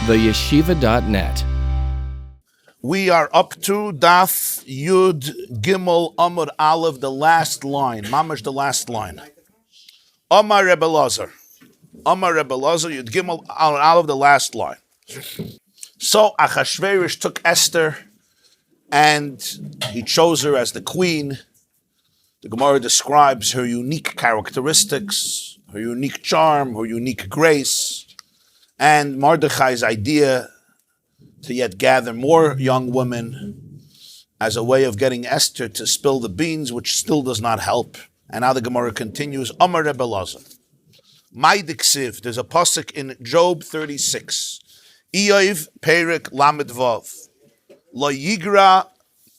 theyeshiva.net. We are up to Daf Yud Gimel Amud Aleph, the last line. Mamash, the last line. Amar Rebbe Lazar. Amar Rebbe Lazar, Yud Gimel Amud Aleph, the last line. So Achashverosh took Esther and he chose her as the queen. The Gemarah describes her unique characteristics, her unique charm, her unique grace, and Mordechai's idea to yet gather more young women as a way of getting Esther to spill the beans, which still does not help. And now the Gemarah continues, Amar Rebbe Lazar. Maidiksiv, there's a pasuk in Job 36. Iyov Perek Lamed Vav. Lo Yigra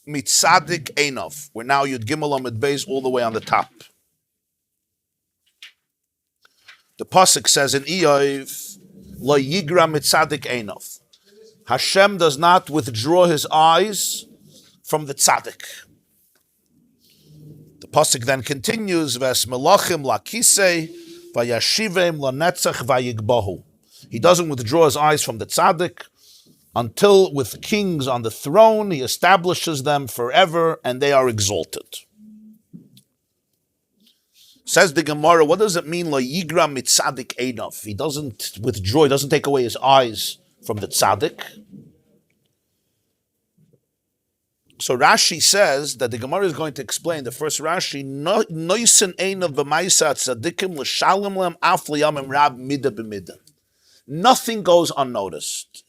Mitzadik Einov. We're now Yud Gimel Amud Beis all the way on the top. The pasuk says in Iyov, Lo Yigra Mitzadik Einov. Hashem does not withdraw his eyes from the tzaddik. The pasuk then continues, Ves melachim lakisei vayashivim lanetzach vayigbahu. He doesn't withdraw his eyes from the tzaddik until with kings on the throne, he establishes them forever and they are exalted. Says the Gemarah, what does it mean, la yigra mitzadik einov? He doesn't withdraw, he doesn't take away his eyes from the tzaddik. So Rashi says that the Gemarah is going to explain, the first Rashi, noisen einov b'maisa tzadikim l'shalom lem af liyamim rab mida b'mida. Nothing goes unnoticed.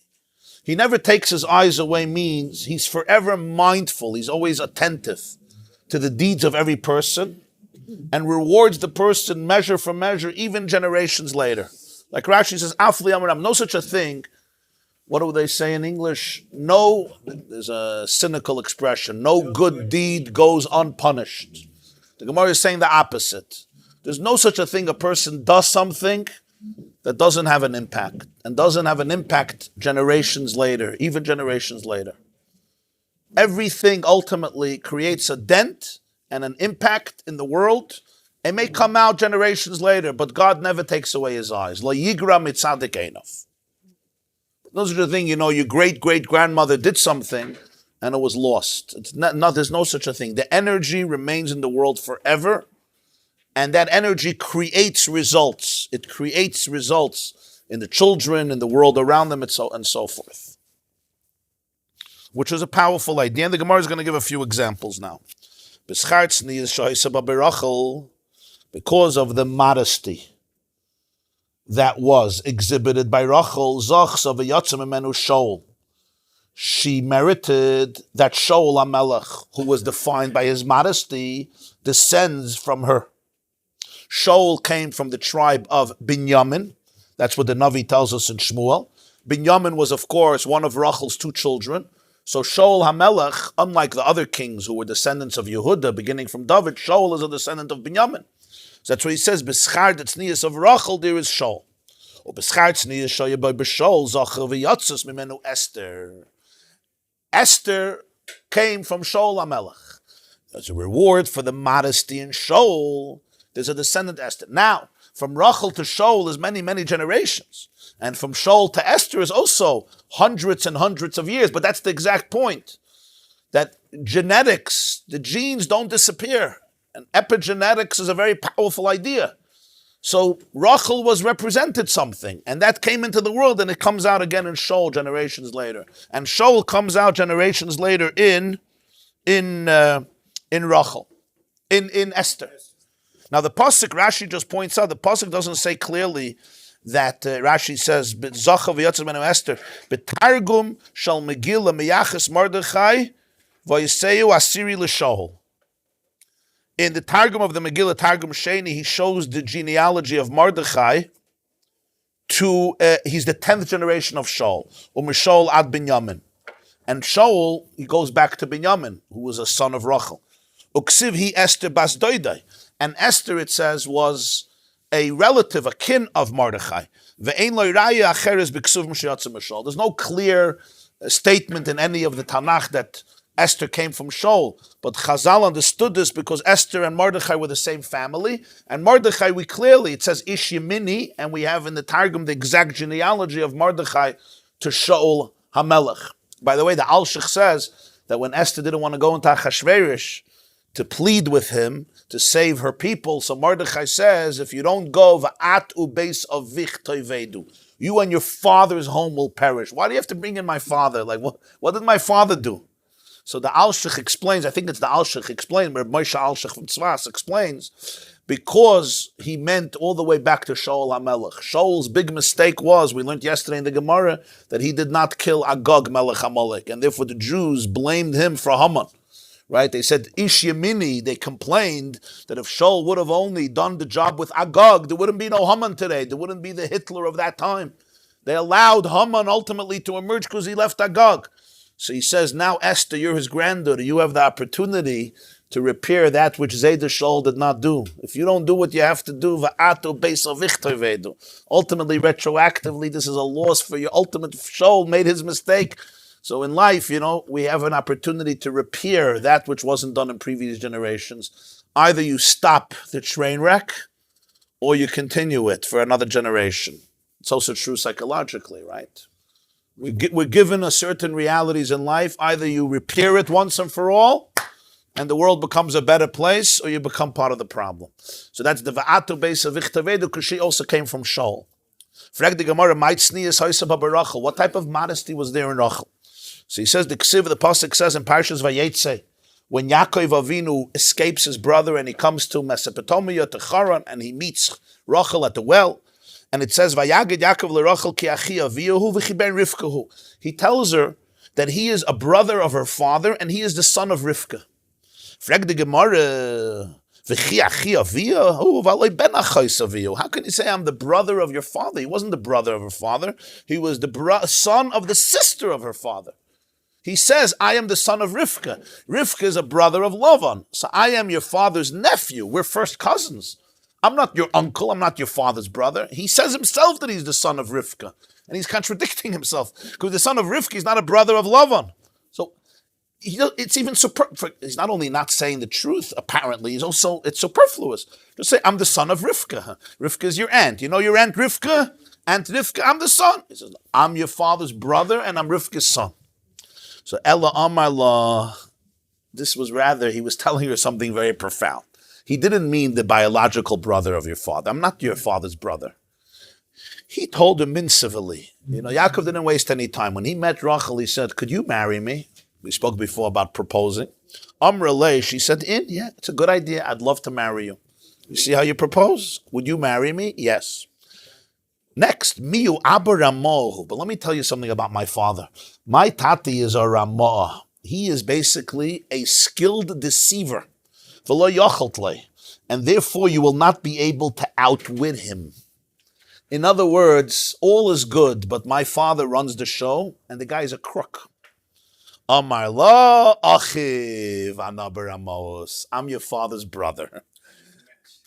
He never takes his eyes away means he's forever mindful, he's always attentive to the deeds of every person and rewards the person measure for measure, even generations later. Like Rashi says, af liyamim rab, no such a thing. What do they say in English? No, there's a cynical expression, no good deed goes unpunished. The Gemarah is saying the opposite. There's no such a thing, a person does something that doesn't have an impact, and doesn't have an impact generations later, even generations later. Everything ultimately creates a dent and an impact in the world. It may come out generations later, but God never takes away his eyes. La yigra mitzadik einov. Those are the thing, your great-great-grandmother did something and it was lost. There's no such a thing. The energy remains in the world forever, and that energy creates results. It creates results in the children, in the world around them, and so forth. Which is a powerful idea, and the Gemarah is going to give a few examples now. Because of the modesty that was exhibited by Rachel, Zochs of a Yotzim Menu Shol. She merited that Shaul HaMelech, who was defined by his modesty, descends from her. Shaul came from the tribe of Binyamin. That's what the Navi tells us in Shmuel. Binyamin was, of course, one of Rachel's two children. So Shaul HaMelech, unlike the other kings who were descendants of Yehuda, beginning from David, Shaul is a descendant of Binyamin. So that's what he says, B'schar d'tznius of Rachel, there is Shaul. Or B'schar d'tznius shoya by B'Shaul, Zacher v'yatzos mimenu Esther. Esther came from Shaul HaMelech. As a reward for the modesty in Shaul, there's a descendant Esther. Now, from Rachel to Shaul is many, many generations. And from Shaul to Esther is also hundreds and hundreds of years. But that's the exact point. That genetics, the genes don't disappear. And epigenetics is a very powerful idea. So Rachel was represented something, and that came into the world, and it comes out again in Shaul generations later. And Shaul comes out generations later in Rachel, in Esther. Now the pasuk Rashi just points out, the pasuk doesn't say clearly that Rashi says Zachav v'yatzim menu Esther b'targum shal Megillah miyachas Mordechai v'yiseyu asiri l'Shaul. In the Targum of the Megillah, Targum Sheni, he shows the genealogy of Mordechai to, he's the 10th generation of Shaul, Shaul ad Binyamin. And Shaul, he goes back to Binyamin, who was a son of Rachel. Uksiv he Esther bas Doidai. And Esther, it says, was a relative, a kin of Mordechai. There's no clear statement in any of the Tanakh that Esther came from Shaul, but Chazal understood this because Esther and Mordechai were the same family, and Mordechai, it says Ish Yemini, and we have in the Targum the exact genealogy of Mordechai to Shaul HaMelech. By the way, the Alshich says that when Esther didn't want to go into Achashverosh to plead with him to save her people, so Mordechai says, if you don't go, va'at ubeis avich toivedu, you and your father's home will perish. Why do you have to bring in my father? Like, what did my father do? So the Alshich explains, I think it's the Alshich explains, where Moshe Alshich from Tzvas explains, because he meant all the way back to Shaul HaMelech. Shaul's big mistake was, we learned yesterday in the Gemarah, that he did not kill Agag Melech Amalek, and therefore the Jews blamed him for Haman. Right? They said, Ish Yemini, they complained that if Shaul would have only done the job with Agag, there wouldn't be no Haman today. There wouldn't be the Hitler of that time. They allowed Haman ultimately to emerge because he left Agag. So he says, now Esther, you're his granddaughter. You have the opportunity to repair that which Zayda Shaul did not do. If you don't do what you have to do, ultimately, retroactively, this is a loss for your ultimate. Shaul made his mistake. So in life, we have an opportunity to repair that which wasn't done in previous generations. Either you stop the train wreck, or you continue it for another generation. It's also true psychologically, right? We're given a certain realities in life. Either you repair it once and for all, and the world becomes a better place, or you become part of the problem. So that's the va'atu beis avich toivedu, because she also came from Shaul. Frag the Gemarah, what type of modesty was there in Rachel? So he says, the Pasuk says in Parshas Vayetze, when Yaakov Avinu escapes his brother and he comes to Mesopotamia, to Haran, and he meets Rachel at the well, and it says, Vayagid Yaakov leRachel ki achi aviyahu v'chiben Rivkahu. He tells her that he is a brother of her father and he is the son of Rivka. Frag the Gemarah, v'chi achi aviyahu v'alei ben achos aviyahu. How can you say I'm the brother of your father? He wasn't the brother of her father. He was the son of the sister of her father. He says, I am the son of Rivka. Rivka is a brother of Lavan. So I am your father's nephew. We're first cousins. I'm not your uncle. I'm not your father's brother. He says himself that he's the son of Rivka. And he's contradicting himself. Because the son of Rivka is not a brother of Lavan. So it's even he's not only not saying the truth, apparently, it's superfluous. Just say, I'm the son of Rivka. Rivka is your aunt. You know your aunt Rivka? Aunt Rivka, I'm the son. He says, I'm your father's brother and I'm Rivka's son. So Ella Amarla, this was rather, he was telling her something very profound. He didn't mean the biological brother of your father. I'm not your father's brother. He told her mincively. Yaakov didn't waste any time. When he met Rachel, he said, could you marry me? We spoke before about proposing. Amrele, she said, yeah, it's a good idea. I'd love to marry you. You see how you propose? Would you marry me? Yes. Next, miu abba ramohu. But let me tell you something about my father. My tati is a ramah. He is basically a skilled deceiver. V'lo yocheltle. And therefore you will not be able to outwit him. In other words, all is good, but my father runs the show, and the guy is a crook. Amar la achiv anaber ramos. I'm your father's brother.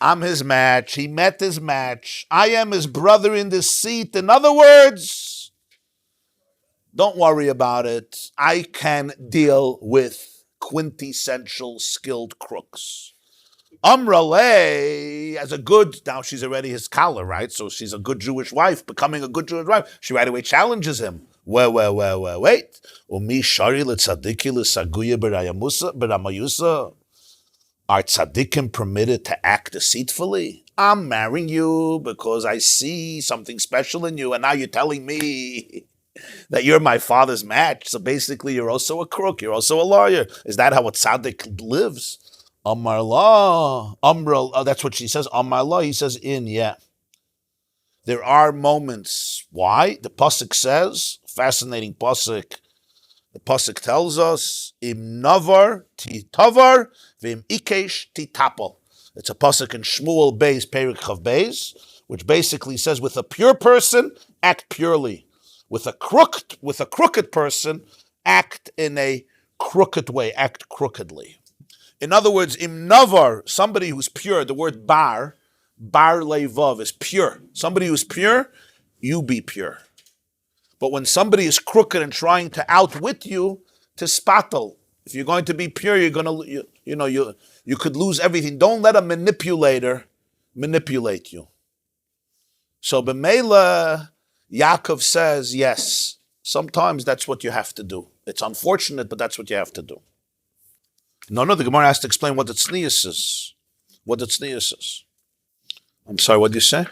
I'm his match. He met his match. I am his brother in this seat. In other words, don't worry about it. I can deal with quintessential skilled crooks. Amrale, as a good, now she's already his kala, right? So she's a good Jewish wife, becoming a good Jewish wife. She right away challenges him. Wait. Umi shari l'tzadiki l'saguya b'ramayusa. Are tzaddikim permitted to act deceitfully? I'm marrying you because I see something special in you, and now you're telling me that you're my father's match. So basically, you're also a crook. You're also a lawyer. Is that how a tzaddik lives? Amar la, that's what she says. Amar la, he says yeah. There are moments. Why? The pasuk says, fascinating pasuk. The pasuk tells us, im navar titavar v'im ikesh titapel. It's a pasuk in Shmuel Beis, Perik Chav Beis, which basically says, with a pure person, act purely. With a crooked person, act in a crooked way, act crookedly. In other words, im navar, somebody who's pure, the word bar levav is pure. Somebody who's pure, you be pure. But when somebody is crooked and trying to outwit you, to spatel. If you're going to be pure, you're going to, you could lose everything. Don't let a manipulator manipulate you. So B'meila, Yaakov says, yes, Sometimes that's what you have to do. It's unfortunate, but that's what you have to do. No, the Gemara has to explain what the tznius is. What the tznius is. I'm sorry, what did you say?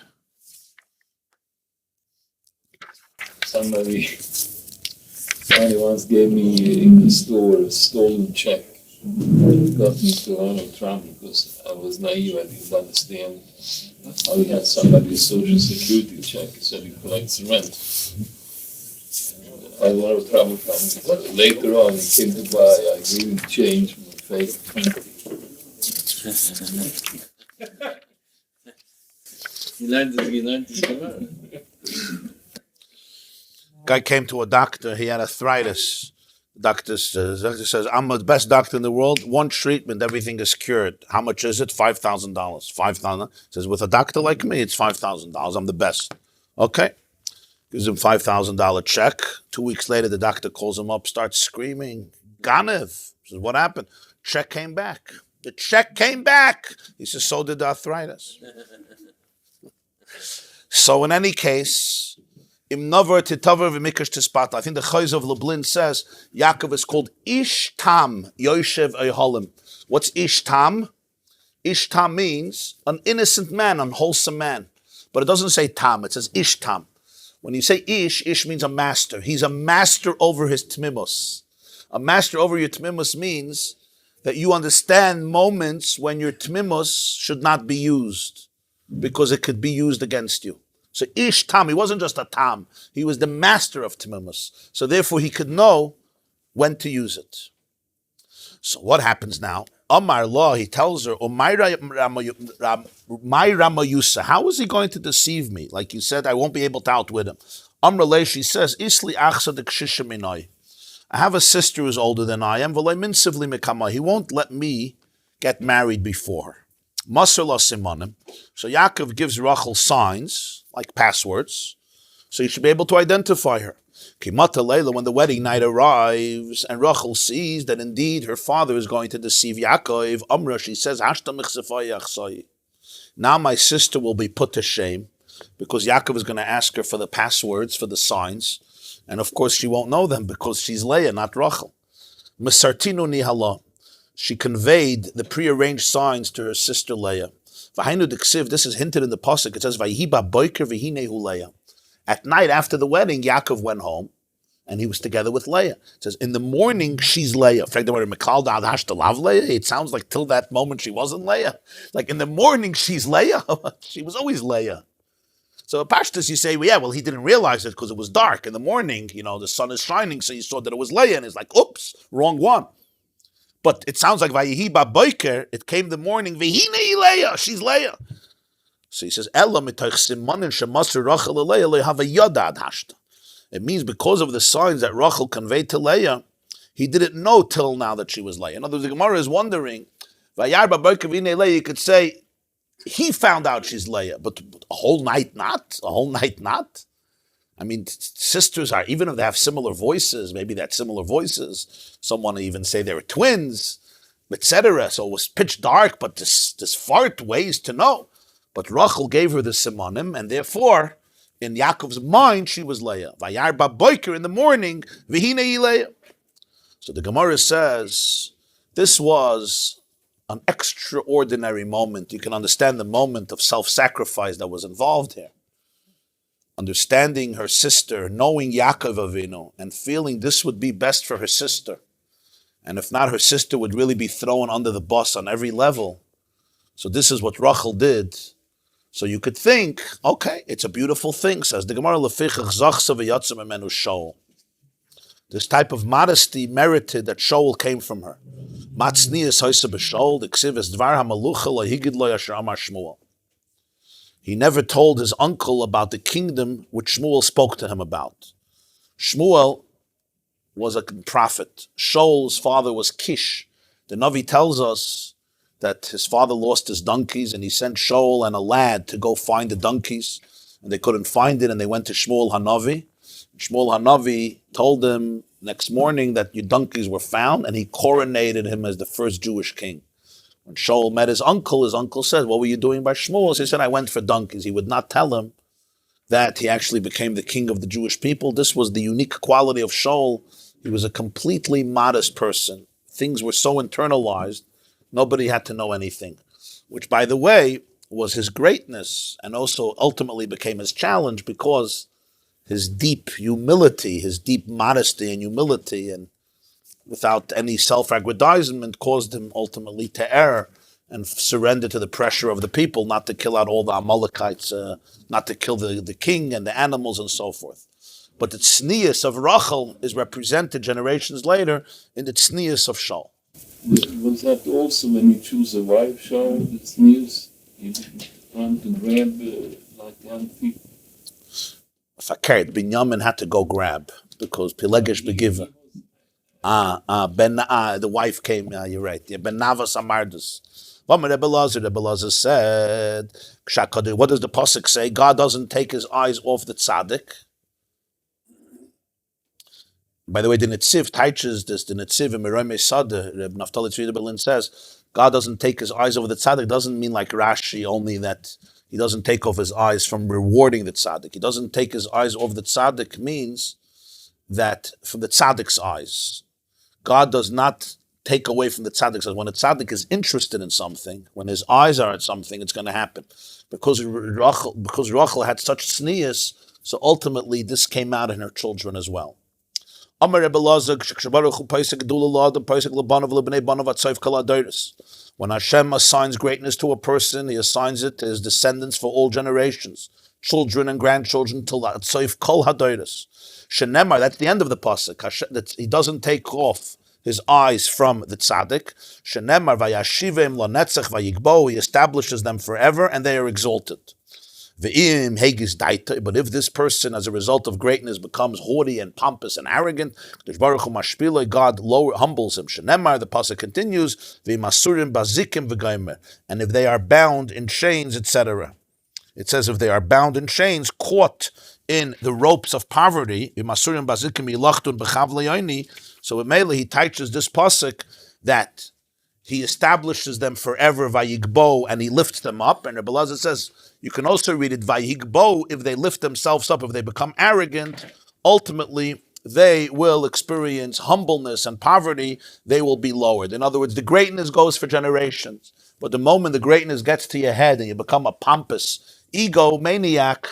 Somebody once gave me in the store a stolen check. It got me into a lot of trouble because I was naive. I didn't understand how he had somebody's social security check. He said he collects rent. I had a lot of trouble from him. But later on, he came to buy. I gave him change from a fake 20. He learned this Gemarah. Guy came to a doctor. He had arthritis. The doctor says, I'm the best doctor in the world. One treatment, everything is cured. How much is it? $5,000. $5,000. Says, with a doctor like me, it's $5,000. I'm the best. Okay. Gives him $5,000 check. 2 weeks later, the doctor calls him up, starts screaming, Ganev. Says, what happened? Check came back. The check came back. He says, so did the arthritis. So in any case, Im Nover Titaver v'Mikash Tispata. I think the Chayz of Lublin says Yaakov is called Ish Tam Yoshev Eiholim. What's Ish Tam? Ish Tam means an innocent man, unwholesome man. But it doesn't say Tam, it says Ish Tam. When you say Ish means a master. He's a master over his tmimos. A master over your tmimos means that you understand moments when your tmimos should not be used because it could be used against you. So Ish Tam, he wasn't just a Tam, he was the master of Tmimus. So therefore he could know when to use it. So what happens now? Amar Law, he tells her, my Ramayusa, how is he going to deceive me? Like you said, I won't be able to outwit him. Amar Le, she says, Isli achsa de kshisha minoi. I have a sister who's older than I am. He won't let me get married before her. Masr la simonim. So Yaakov gives Rachel signs, like passwords, so you should be able to identify her. Kimata Leila, when the wedding night arrives, and Rachel sees that indeed her father is going to deceive Yaakov, Amra, she says, now my sister will be put to shame, because Yaakov is going to ask her for the passwords, for the signs, and of course she won't know them, because she's Leah, not Rachel. Mesartinu nihala. She conveyed the prearranged signs to her sister Leah. This is hinted in the pasuk. It says, Leah. At night after the wedding, Yaakov went home, and he was together with Leah. It says, in the morning, she's Leah. It sounds like till that moment she wasn't Leah. Like in the morning, she's Leah. She was always Leah. So at Parshas you say, well, he didn't realize it because it was dark. In the morning, the sun is shining, so he saw that it was Leah, and he's like, oops, wrong one. But it sounds like Vayihi Boiker, it came the morning, Vihine Leah, she's Leah. So he says, it means because of the signs that Rachel conveyed to Leah, he didn't know till now that she was Leah. In other words, the Gemarah is wondering, you could say, he found out she's Leah, but a whole night not? A whole night not? I mean, sisters are, even if they have similar voices, maybe that's similar voices. Some want to even say they were twins, etc. So it was pitch dark, but this fart ways to know. But Rachel gave her the simonim, and therefore, in Yaakov's mind, she was Leah. Vayar ba'boiker in the morning, v'hinei Leah. So the Gemarah says, this was an extraordinary moment. You can understand the moment of self-sacrifice that was involved here. Understanding her sister, knowing Yaakov Avinu, and feeling this would be best for her sister. And if not, her sister would really be thrown under the bus on every level. So this is what Rachel did. So you could think, okay, it's a beautiful thing, says the Gemarah, Shaul. This type of modesty merited that Shaul came from her. He never told his uncle about the kingdom which Shmuel spoke to him about. Shmuel was a prophet. Shaul's father was Kish. The Navi tells us that his father lost his donkeys and he sent Shaul and a lad to go find the donkeys. And they couldn't find it and they went to Shmuel Hanavi. Shmuel Hanavi told them next morning that your donkeys were found, and he coronated him as the first Jewish king. When Shaul met his uncle said, what were you doing by Shmuel? He said, I went for donkeys. He would not tell him that he actually became the king of the Jewish people. This was the unique quality of Shaul. He was a completely modest person. Things were so internalized, nobody had to know anything, which, by the way, was his greatness and also ultimately became his challenge, because his deep humility, his deep modesty and humility, and without any self-aggrandizement, caused him ultimately to err and surrender to the pressure of the people, not to kill out all the Amalekites, not to kill the king and the animals and so forth. But the tznius of Rachel is represented generations later in the tznius of Shaul. Was that also when you choose a wife, Shaul, it's news? You want to grab like young people? Fakert, Binyamin had to go grab, because Pilegesh begiver. The wife came, you're right. Yeah, Ben Navas Amardus. Rebbe Lazar said, what does the Pasuk say? God doesn't take his eyes off the tzaddik. By the way, the Netziv teaches this, the Netziv in Merome Sadeh, Reb Naftali Tzvi Berlin says, God doesn't take his eyes over the tzaddik, doesn't mean like Rashi, only that he doesn't take off his eyes from rewarding the tzaddik. He doesn't take his eyes off the tzaddik means that from the tzaddik's eyes. God does not take away from the tzaddik. When a tzaddik is interested in something, when his eyes are at something, it's going to happen. Because Rachel had such tznius, so ultimately this came out in her children as well. When Hashem assigns greatness to a person, he assigns it to his descendants for all generations, children and grandchildren, till Atzoif Kol Hadoros. Shenemar, that's the end of the pasuk. He doesn't take off his eyes from the tzaddik. Shenemar vayashivim lanetzach vayigbo. He establishes them forever, and they are exalted. Ve'im hegis daita. But if this person, as a result of greatness, becomes haughty and pompous and arrogant, God humbles him. Shenemar, the pasuk continues, ve'masurim bazikim v'gaimer. And if they are bound in chains, etc. It says if they are bound in chains, caught in the ropes of poverty, so Megillah, he teaches this pasuk that he establishes them forever, vayigbo, and he lifts them up. And Rabbi Lazar says, you can also read it, vayigbo, if they lift themselves up, if they become arrogant, ultimately they will experience humbleness and poverty, they will be lowered. In other words, the greatness goes for generations. But the moment the greatness gets to your head and you become a pompous egomaniac,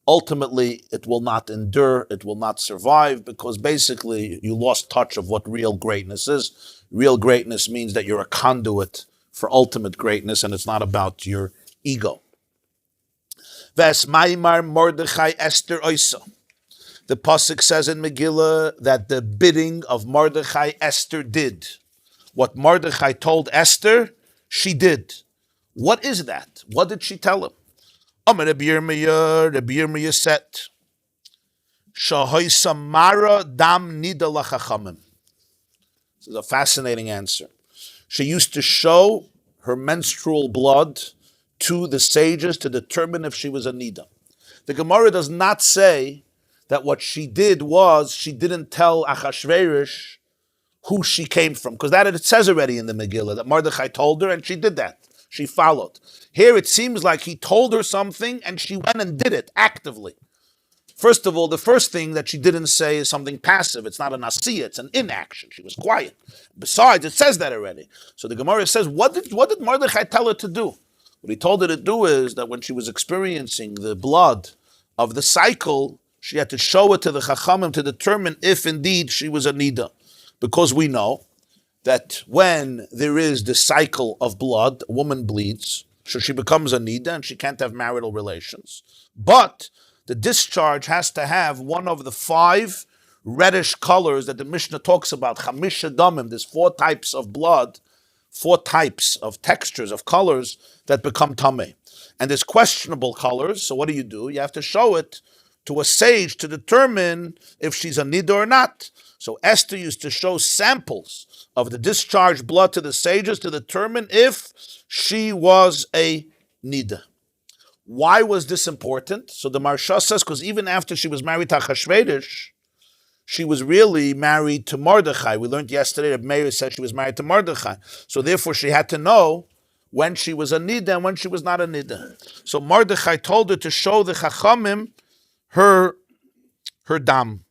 ultimately it will not endure, it will not survive, because basically you lost touch of what real greatness is. Real greatness means that you're a conduit for ultimate greatness, and it's not about your ego. Ves Maimar Mordechai Esther Oisa. The pasuk says in Megillah that the bidding of Mordechai, Esther did. What Mordechai told Esther, she did. What is that? What did she tell him? Rabbi Yirmiyah said, Shahoy Samara dam nida lachachamim. This is a fascinating answer. She used to show her menstrual blood to the sages to determine if she was a nida. The Gemarah does not say that what she did was she didn't tell Achashverosh who she came from, because that it says already in the Megillah that Mordechai told her and she did that. She followed. Here it seems like he told her something and she went and did it actively. First of all, the first thing that she didn't say is something passive. It's not an asiyah, it's an inaction. She was quiet. Besides, it says that already. So the Gemarah says, what did Mordechai tell her to do? What he told her to do is that when she was experiencing the blood of the cycle, she had to show it to the Chachamim to determine if indeed she was a nida. Because we know that when there is the cycle of blood, a woman bleeds, so she becomes a nida and she can't have marital relations. But the discharge has to have one of the 5 reddish colors that the Mishnah talks about, chamish damim. There's 4 types of blood, 4 types of textures, of colors that become tameh. And there's questionable colors, so what do? You have to show it to a sage to determine if she's a nida or not. So Esther used to show samples of the discharged blood to the sages to determine if she was a nida. Why was this important? So the Marsha says, because even after she was married to Achashverosh, she was really married to Mordechai. We learned yesterday that Meir said she was married to Mordechai. So therefore she had to know when she was a nida and when she was not a nida. So Mordechai told her to show the Chachamim her dam.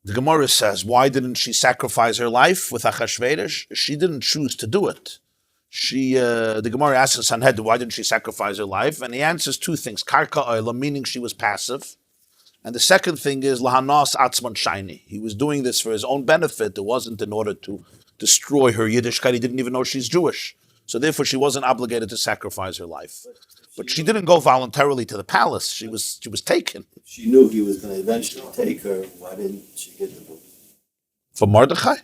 The Gemarah says, why didn't she sacrifice her life with Achashverosh? She didn't choose to do it. The Gemarah asks the Sanhedrin, why didn't she sacrifice her life? And he answers two things. Karka oila, meaning she was passive. And the second thing is, lahanas atzman shiny. He was doing this for his own benefit. It wasn't in order to destroy her Yiddishkeit. He didn't even know she's Jewish. So therefore, she wasn't obligated to sacrifice her life. But she didn't go voluntarily to the palace. She was taken. She knew he was going to eventually take her. Why didn't she get divorced? From Mordechai?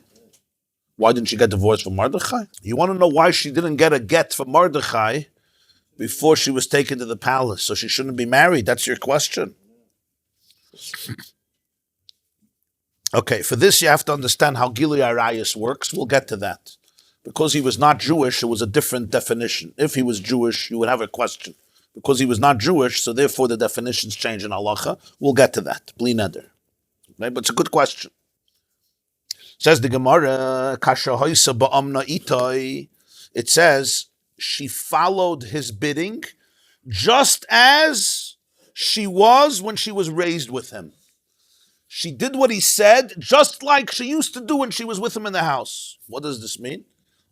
Why didn't she get divorced from Mordechai? You want to know why she didn't get a get from Mordechai before she was taken to the palace? So she shouldn't be married? That's your question. Okay, for this you have to understand how Gilui Arayos works. We'll get to that. Because he was not Jewish, it was a different definition. If he was Jewish, you would have a question. Because he was not Jewish, so therefore the definitions change in halacha. We'll get to that. Bli neder. Right? But it's a good question. Says the Gemarah, Kasha hoisa ba'amna itoi. It says, she followed his bidding just as she was when she was raised with him. She did what he said, just like she used to do when she was with him in the house. What does this mean?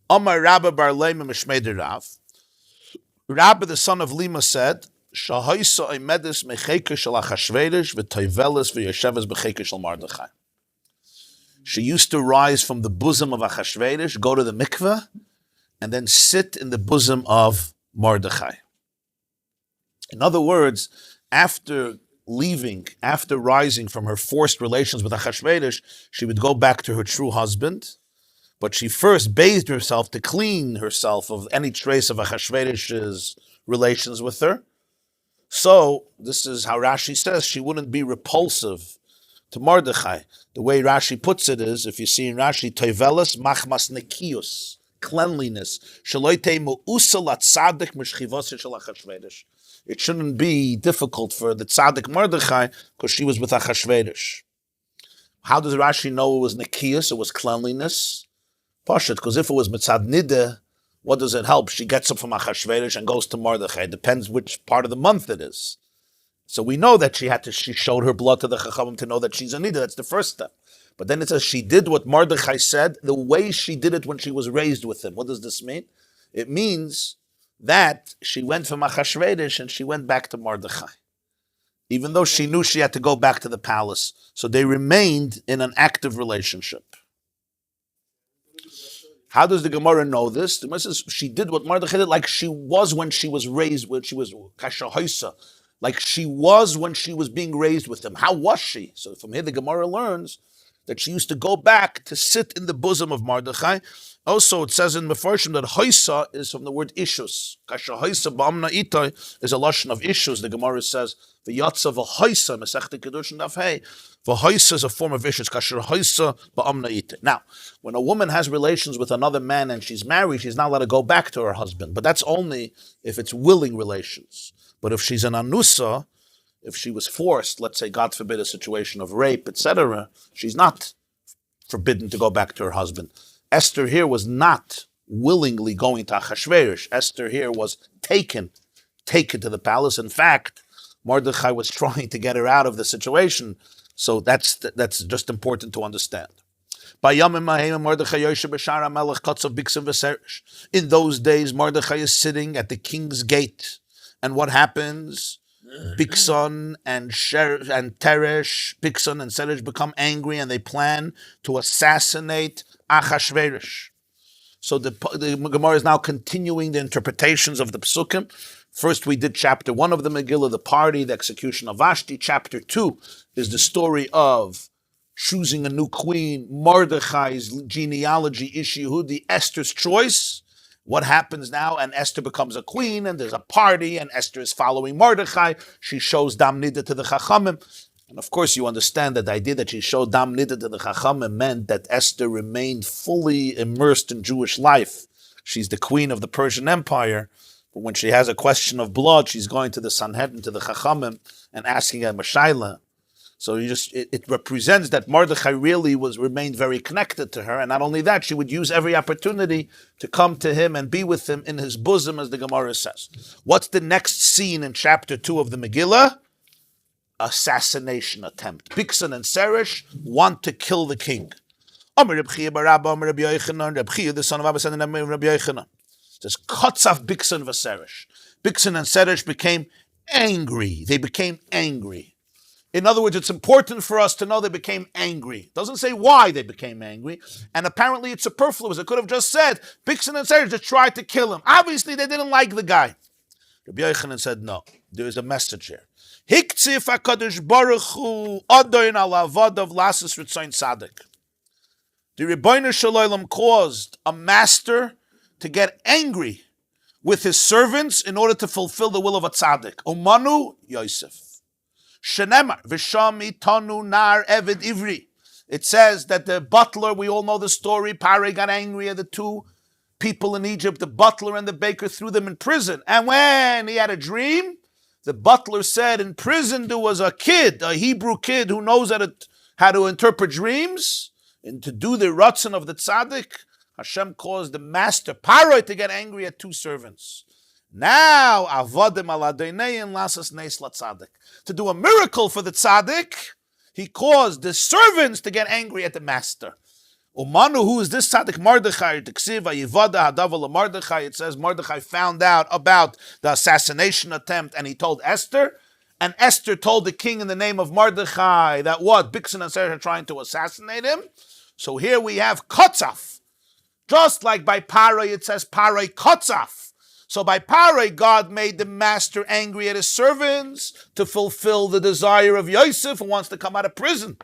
Amar Rabbi bar Leima mishmei Rav. Rabbi, the son of Lima, said, Shahoisa oimedis mecheker shel Achashverosh v'toivelis v'yosheves becheker shel Mordechai. She used to rise from the bosom of Achashverosh, go to the mikveh, and then sit in the bosom of Mordechai. In other words, after rising from her forced relations with Achashverosh, she would go back to her true husband, but she first bathed herself to clean herself of any trace of Achashverosh's relations with her. So, this is how Rashi says, she wouldn't be repulsive to Mordechai. The way Rashi puts it is, if you see in Rashi, Toivelis machmas nekius, cleanliness. It shouldn't be difficult for the tzaddik Mordechai because she was with Achashverosh. How does Rashi know it was nekius, it was cleanliness? Parshas, because if it was mitzad nida, what does it help? She gets up from Achashverosh and goes to Mordechai. It depends which part of the month it is. So we know that she showed her blood to the Chachamim to know that she's a nida. That's the first step. But then it says she did what Mordechai said, the way she did it when she was raised with him. What does this mean? It means that she went from Achashverosh and she went back to Mordechai. Even though she knew she had to go back to the palace. So they remained in an active relationship. How does the Gemarah know this? The Gemara says she did what Mordechai did, like she was when she was raised, when she was kasha hoisa, like she was when she was being raised with him. How was she? So from here the Gemarah learns that she used to go back to sit in the bosom of Mordechai. Also, it says in Mefarshim that hoisa is from the word ishus. Kasha hoisa ba'amna itoi is a lashon of ishus. The Gemarah says v'yatza v'hoisa mesechta kedushin daf hey. V'hoisa is a form of ishus. Kasha hoisa ba'amna itoi. Now, when a woman has relations with another man and she's married, she's not allowed to go back to her husband. But that's only if it's willing relations. But if she's an anusa, if she was forced, let's say, God forbid, a situation of rape, etc., she's not forbidden to go back to her husband. Esther here was not willingly going to Achashverosh. Esther here was taken to the palace. In fact, Mordechai was trying to get her out of the situation. So that's just important to understand. In those days, Mordechai is sitting at the king's gate. And what happens? Bigson and Teresh, Bigson and Teresh become angry and they plan to assassinate Achashverosh. So the Gemarah is now continuing the interpretations of the Psukim. First we did chapter 1 of the Megillah, the party, the execution of Vashti. Chapter 2 is the story of choosing a new queen, Mordechai's genealogy issue, the Esther's choice. What happens now? And Esther becomes a queen, and there's a party, and Esther is following Mordechai. She shows Dam Nida to the Chachamim. And of course, you understand that the idea that she showed Dam Nida to the Chachamim meant that Esther remained fully immersed in Jewish life. She's the queen of the Persian Empire. But when she has a question of blood, she's going to the Sanhedrin, to the Chachamim, and asking a Mashayla. So it represents that Mordechai really remained very connected to her, and not only that, she would use every opportunity to come to him and be with him in his bosom, as the Gemarah says. What's the next scene in chapter 2 of the Megillah? assassination attempt. Bixen and Seresh want to kill the king. Amr Reb Chia bar Rabba, Amr Reb Yochanan, Reb Chia, the son of Abba, said in the name of Reb Yochanan. It says, Kotzaf Bixen v'Seresh. Bixen and Seresh became angry. They became angry. In other words, it's important for us to know they became angry. It doesn't say why they became angry, and apparently it's superfluous. It could have just said, Bixen and Seresh just tried to kill him. Obviously, they didn't like the guy. Rabbi Yochanan said, no, there is a message here. Hiktzif HaKadosh Baruch Hu Adar al Avadav Lasis Ritzayin Tzaddik. The Rebbeinu Shalom caused a master to get angry with his servants in order to fulfill the will of a tzaddik. Umanu Yosef. Shenemar V'sham itanu nar eved ivri. It says that the butler, we all know the story, Pare got angry at the two people in Egypt, the butler and the baker, threw them in prison. And when he had a dream, the butler said, in prison there was a kid, a Hebrew kid who knows how to interpret dreams, and to do the ratzon of the tzaddik. Hashem caused the master, Paro, to get angry at two servants. Now, avodim al adonai lasas neis latzadik. To do a miracle for the tzaddik, he caused the servants to get angry at the master. Umanu, who is this tzaddik? Mordechai. It says Mordechai found out about the assassination attempt, and he told Esther. And Esther told the king in the name of Mordechai that what? Bixen and Sarah are trying to assassinate him. So here we have Kotzaf. Just like by Parai, it says Parai Kotzaf. So by Parai, God made the master angry at his servants to fulfill the desire of Yosef, who wants to come out of prison.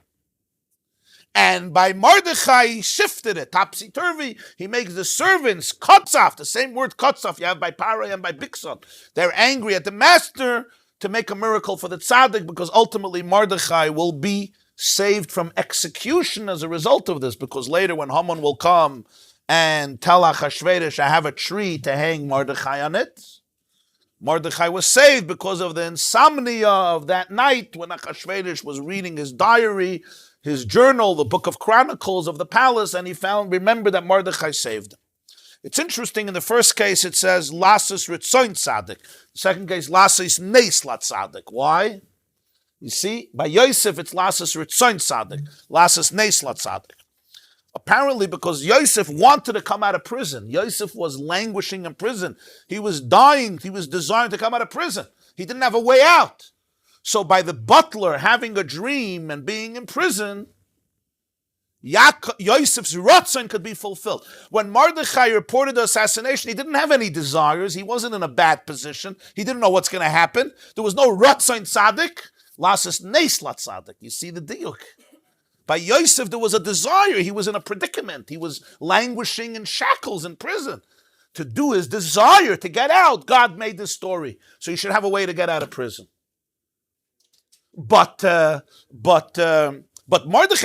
And by Mordechai, he shifted it, topsy-turvy. He makes the servants Kotzaf, the same word Kotzaf you have by Parai and by Bixon. They're angry at the master to make a miracle for the tzaddik, because ultimately Mordechai will be saved from execution as a result of this, because later when Haman will come and tell Achashverosh, I have a tree to hang Mordechai on it, Mordechai was saved because of the insomnia of that night when Achashverosh was reading his diary, his journal, the book of Chronicles of the palace, and he remembered that Mordechai saved him. It's interesting, in the first case it says, Lasis Ritzoin Tzaddik. The second case, Lasis Neis Latzadik. Why? You see, by Yosef it's Lasis Ritzoin Tzaddik, Lasis Neis Latzadik. Apparently because Yosef wanted to come out of prison. Yosef was languishing in prison. He was dying. He was desiring to come out of prison. He didn't have a way out. So by the butler having a dream and being in prison, Yosef's ratzon could be fulfilled. When Mordechai reported the assassination, he didn't have any desires. He wasn't in a bad position. He didn't know what's going to happen. There was no ratzon tzaddik. Lasas neis lat tzaddik. You see the diuk. By Yosef, there was a desire. He was in a predicament. He was languishing in shackles in prison. To do his desire to get out, God made this story. So he should have a way to get out of prison. But Mordechai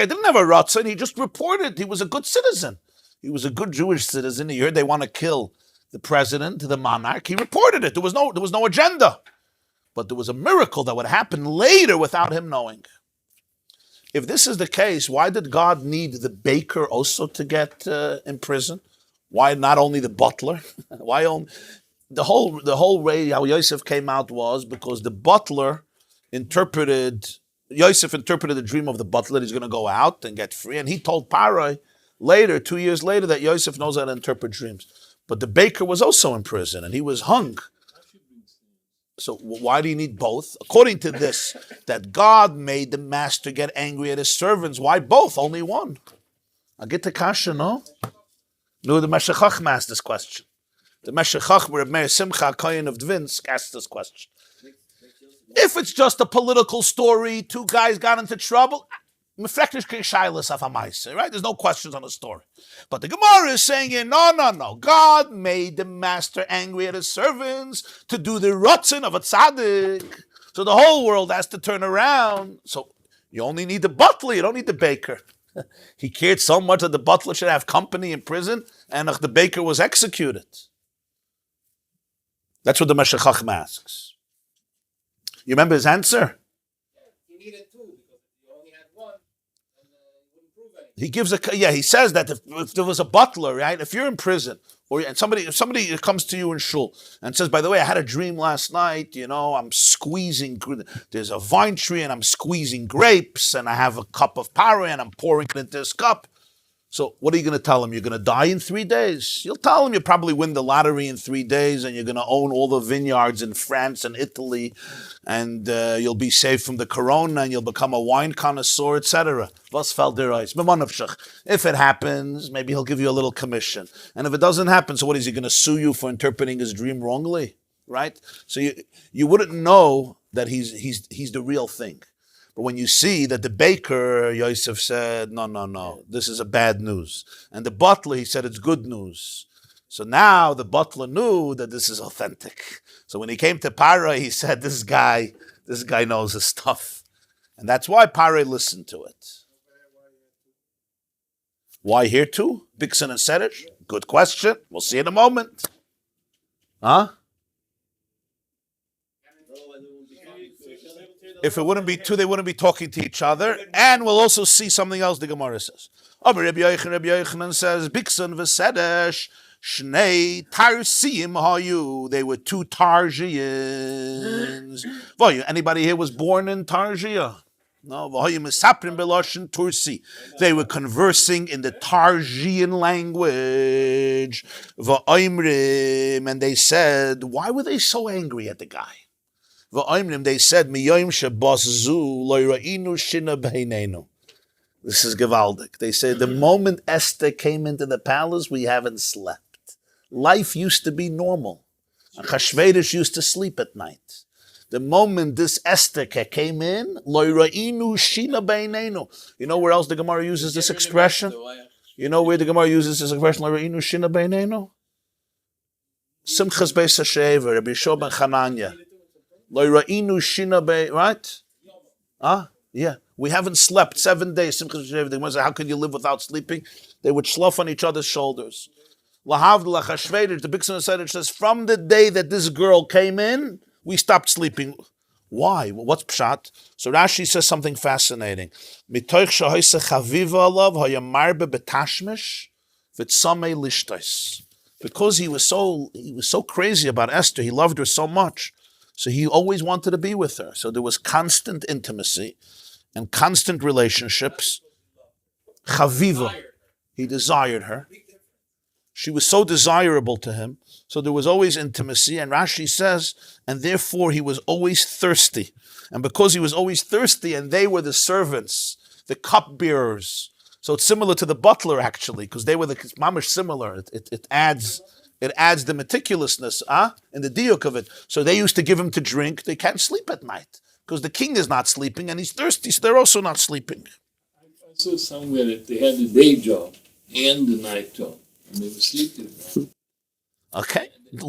didn't have a ratzon. He just reported he was a good citizen. He was a good Jewish citizen. He heard they want to kill the president, the monarch. He reported it. There was no agenda. But there was a miracle that would happen later without him knowing. If this is the case, why did God need the baker also to get in prison? Why not only the butler? Why only the whole way how Yosef came out was because the butler Yosef interpreted the dream of the butler that he's going to go out and get free, and he told Parai later, 2 years later, that Yosef knows how to interpret dreams. But the baker was also in prison, and he was hung. So why do you need both? According to this, that God made the master get angry at his servants. Why both? Only one. I'll get to Kasha, no? No, the Meshech Chachma asked this question. The Meshech Chachma, Reb Meir Simcha, Kohen of Dvinsk, asked this question. If it's just a political story, two guys got into trouble, right? There's no questions on the story. But the Gemarah is saying here, no. God made the master angry at his servants to do the ratzon of a tzaddik. So the whole world has to turn around. So you only need the butler, you don't need the baker. He cared so much that the butler should have company in prison, and the baker was executed. That's what the Meshech Chachma asks. You remember his answer? He needed two because if he only had one, then he wouldn't prove anything. He says that if there was a butler, right? If you're in prison, And somebody comes to you in shul and says, by the way, I had a dream last night, I'm squeezing, there's a vine tree and I'm squeezing grapes and I have a cup of para and I'm pouring it into this cup. So what are you going to tell him? You're going to die in 3 days. You'll tell him you probably win the lottery in 3 days and you're going to own all the vineyards in France and Italy and you'll be saved from the corona and you'll become a wine connoisseur, etc. Was fällt dir ein? If it happens, maybe he'll give you a little commission. And if it doesn't happen, so what is he going to sue you for interpreting his dream wrongly? Right? So you wouldn't know that he's the real thing. But when you see that the baker, Yosef said, no, this is a bad news. And the butler, he said, it's good news. So now the butler knew that this is authentic. So when he came to Paro, he said, this guy knows his stuff. And that's why Paro listened to it. Why here too? Bixen and Serich? Good question. We'll see in a moment. Huh? If it wouldn't be two, they wouldn't be talking to each other. And we'll also see something else the Gemarah says. Rabbi Yochanan says, Bixen v'sedesh, Shnei Tarsiim hayu. They were 2 Tarsians. Anybody here was born in Tarsia? No. Tursi. They were conversing in the Tarsian language. And they said, why were they so angry at the guy? They said, this is gewaldig. They say, the moment Esther came into the palace, we haven't slept. Life used to be normal. Achashverosh used to sleep at night. The moment this Esther came in, you know where else the Gemarah uses this expression? You know where the Gemarah uses this expression, Simchas Beis HaShever, Rabbi Yishua ben Chananya. Right? Yeah. We haven't slept 7 days. How could you live without sleeping? They would slough on each other's shoulders. The big son says, from the day that this girl came in, we stopped sleeping. Why? What's pshat? So Rashi says something fascinating. Because he was so crazy about Esther, he loved her so much. So he always wanted to be with her. So there was constant intimacy and constant relationships. Chaviva, he desired her. She was so desirable to him. So there was always intimacy. And Rashi says, and therefore he was always thirsty. And because he was always thirsty, and they were the servants, the cupbearers. So it's similar to the butler, actually, because they were the mamish similar. It adds the meticulousness in the diuk of it. So they used to give him to drink. They can't sleep at night because the king is not sleeping and he's thirsty, so they're also not sleeping. I saw somewhere that they had the day job and the night job, and they were sleeping. Okay. The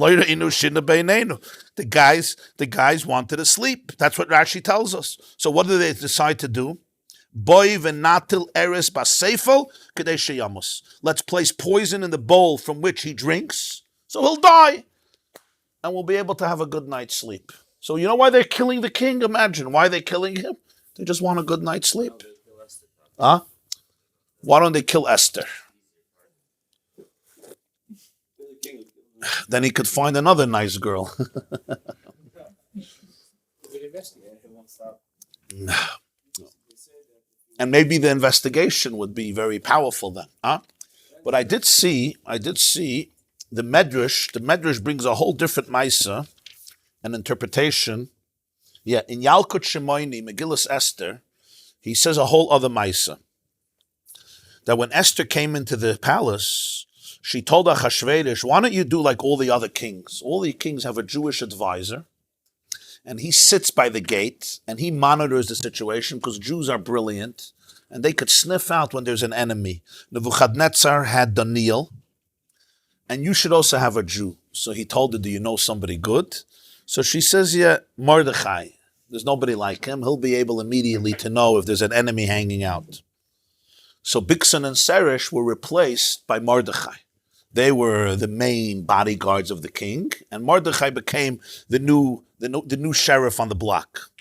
guys wanted to sleep. That's what Rashi tells us. So what do they decide to do? Let's place poison in the bowl from which he drinks, so he'll die, and we'll be able to have a good night's sleep. So you know why they're killing the king? Imagine why they're killing him. They just want a good night's sleep. Why don't they kill Esther? Then he could find another nice girl. No. And maybe the investigation would be very powerful then. But I did see the Medrash. The Medrash brings a whole different Maisa, an interpretation. Yeah, in Yalkut Shemoini, Megillah Esther, he says a whole other Maisa. That when Esther came into the palace, she told Achashverosh, why don't you do like all the other kings? All the kings have a Jewish advisor, and he sits by the gate, and he monitors the situation, because Jews are brilliant, and they could sniff out when there's an enemy. Nebuchadnezzar had Daniel, and you should also have a Jew. So he told her, do you know somebody good? So she says, yeah, Mordechai. There's nobody like him. He'll be able immediately to know if there's an enemy hanging out. So Bixen and Seresh were replaced by Mordechai. They were the main bodyguards of the king, and Mordechai became the new sheriff on the block.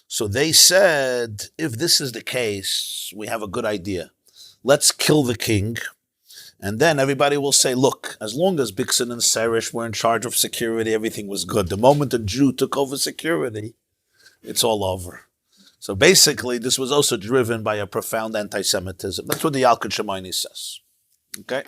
So they said, if this is the case, we have a good idea. Let's kill the king, And then everybody will say, look, as long as Bixen and Serish were in charge of security, everything was good. The moment a Jew took over security, it's all over. So basically, this was also driven by a profound anti-Semitism. That's what the Yalkut Shemaini says. Okay?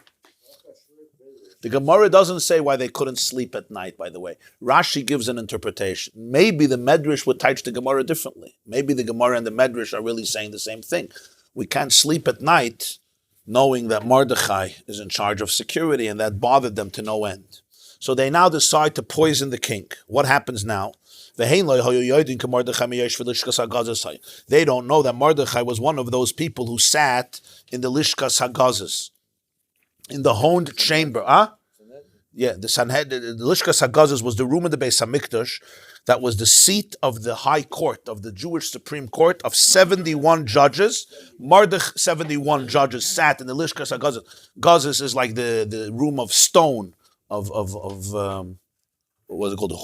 The Gemarah doesn't say why they couldn't sleep at night, by the way. Rashi gives an interpretation. Maybe the Medrash would teach the Gemarah differently. Maybe the Gemarah and the Medrash are really saying the same thing. We can't sleep at night knowing that Mordechai is in charge of security, and that bothered them to no end. So they now decide to poison the king. What happens now? They don't know that Mordechai was one of those people who sat in the Lishkas Hagazes, in the honed chamber. Yeah, the Sanhedrin, the Lishkas Hagazes was the room of the Beis Hamikdash that was the seat of the high court, of the Jewish Supreme Court, of 71 judges. 71 judges sat in the Lishkas Hagazes. Gazes is like the room of stone, of what was it called?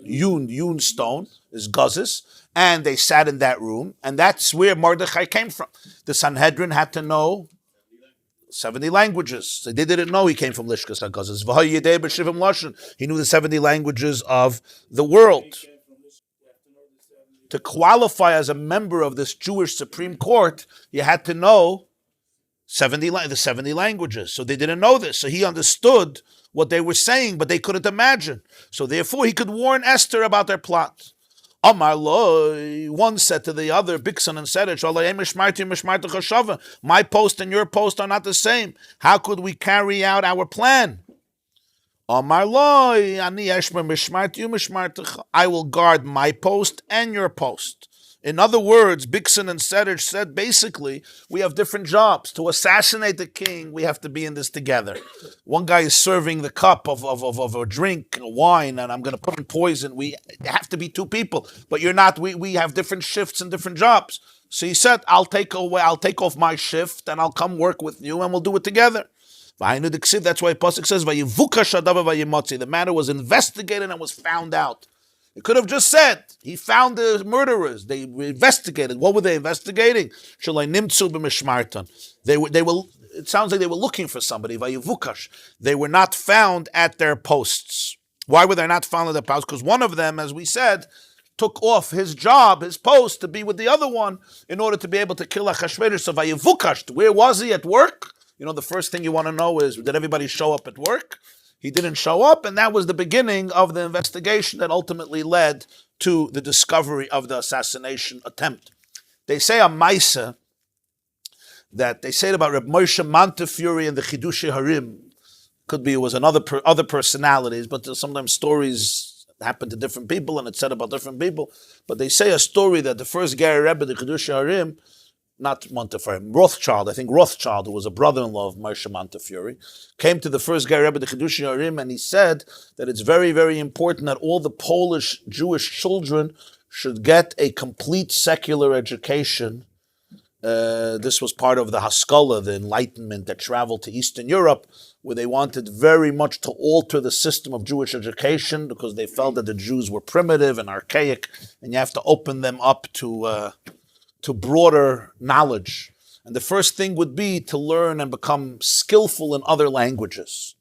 Hewn stone is Gazes. And they sat in that room, and that's where Mordechai came from. The Sanhedrin had to know 70 languages. So they didn't know he came from Lishkas HaGazes. He knew the 70 languages of the world. To qualify as a member of this Jewish Supreme Court, you had to know the 70 languages. So they didn't know this. So he understood what they were saying, but they couldn't imagine. So therefore, he could warn Esther about their plot. Amar Loi, one said to the other, Bixen and Serech, my post and your post are not the same. How could we carry out our plan? Amar Loi, I will guard my post and your post. In other words, Bixen and Serech said, basically, we have different jobs. To assassinate the king, we have to be in this together. One guy is serving the cup of a drink, a wine, and I'm going to put in poison. We have to be two people, but you're not. We have different shifts and different jobs. So he said, I'll take off my shift, and I'll come work with you, and we'll do it together. That's why Pasuk says, the matter was investigated and was found out. It could have just said, he found the murderers. They investigated. What were they investigating? It sounds like they were looking for somebody. They were not found at their posts. Why were they not found at their posts? Because one of them, as we said, took off his job, his post, to be with the other one in order to be able to kill Achashverosh. So where was he? At work? You know, the first thing you want to know is, did everybody show up at work? He didn't show up, and that was the beginning of the investigation that ultimately led to the discovery of the assassination attempt. They say a Maisa, that they say it about Reb Moshe Montefiore and the Chidushei Harim. Could be it was other personalities, but sometimes stories happen to different people, and it's said about different people. But they say a story that the first Ger Rebbe, the Chidushei Harim, not Montefiore, Rothschild, I think Rothschild, who was a brother-in-law of Moshe Montefiore, came to the first Ger Rebbe, the Chidushei Harim, and he said that it's very, very important that all the Polish Jewish children should get a complete secular education. This was part of the Haskalah, the Enlightenment that traveled to Eastern Europe, where they wanted very much to alter the system of Jewish education because they felt that the Jews were primitive and archaic, and you have to open them up to broader knowledge. And the first thing would be to learn and become skillful in other languages.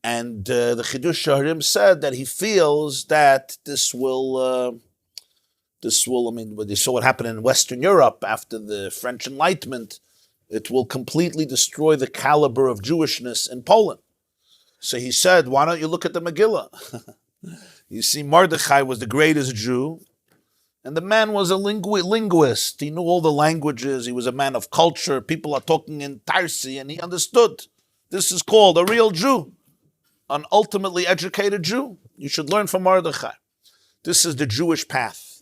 And the Chidushei Harim said that he feels that this will, when you saw what happened in Western Europe after the French Enlightenment, it will completely destroy the caliber of Jewishness in Poland. So he said, why don't you look at the Megillah? You see, Mordechai was the greatest Jew, and the man was a linguist. He knew all the languages. He was a man of culture. People are talking in Tarsi, and he understood. This is called a real Jew, an ultimately educated Jew. You should learn from Mordechai. This is the Jewish path.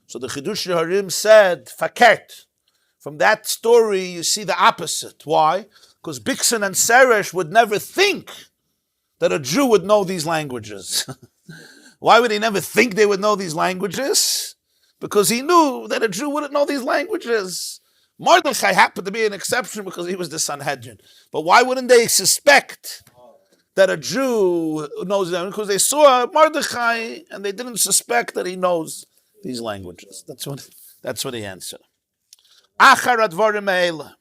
So the Chidushei Harim said, Fakert. From that story, you see the opposite. Why? Because Bixen and Serech would never think that a Jew would know these languages. Why would he never think they would know these languages? Because he knew that a Jew wouldn't know these languages. Mordechai happened to be an exception because he was the Sanhedrin. But why wouldn't they suspect that a Jew knows them? Because they saw Mordechai and they didn't suspect that he knows these languages. That's what he answered. Achar advarim eila.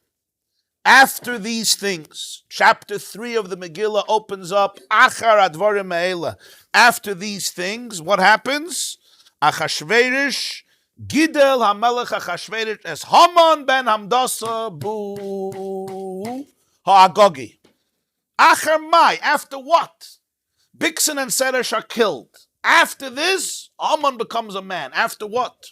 After these things, chapter 3 of the Megillah opens up, Achar advarim ha'ela. After these things, what happens? Achashverosh, Gidel HaMelech Achashverosh, as Haman ben Hamdasa bu ha'agogi. Achar mai, after what? Bixen and Seresh are killed. After this, Haman becomes a man. After what?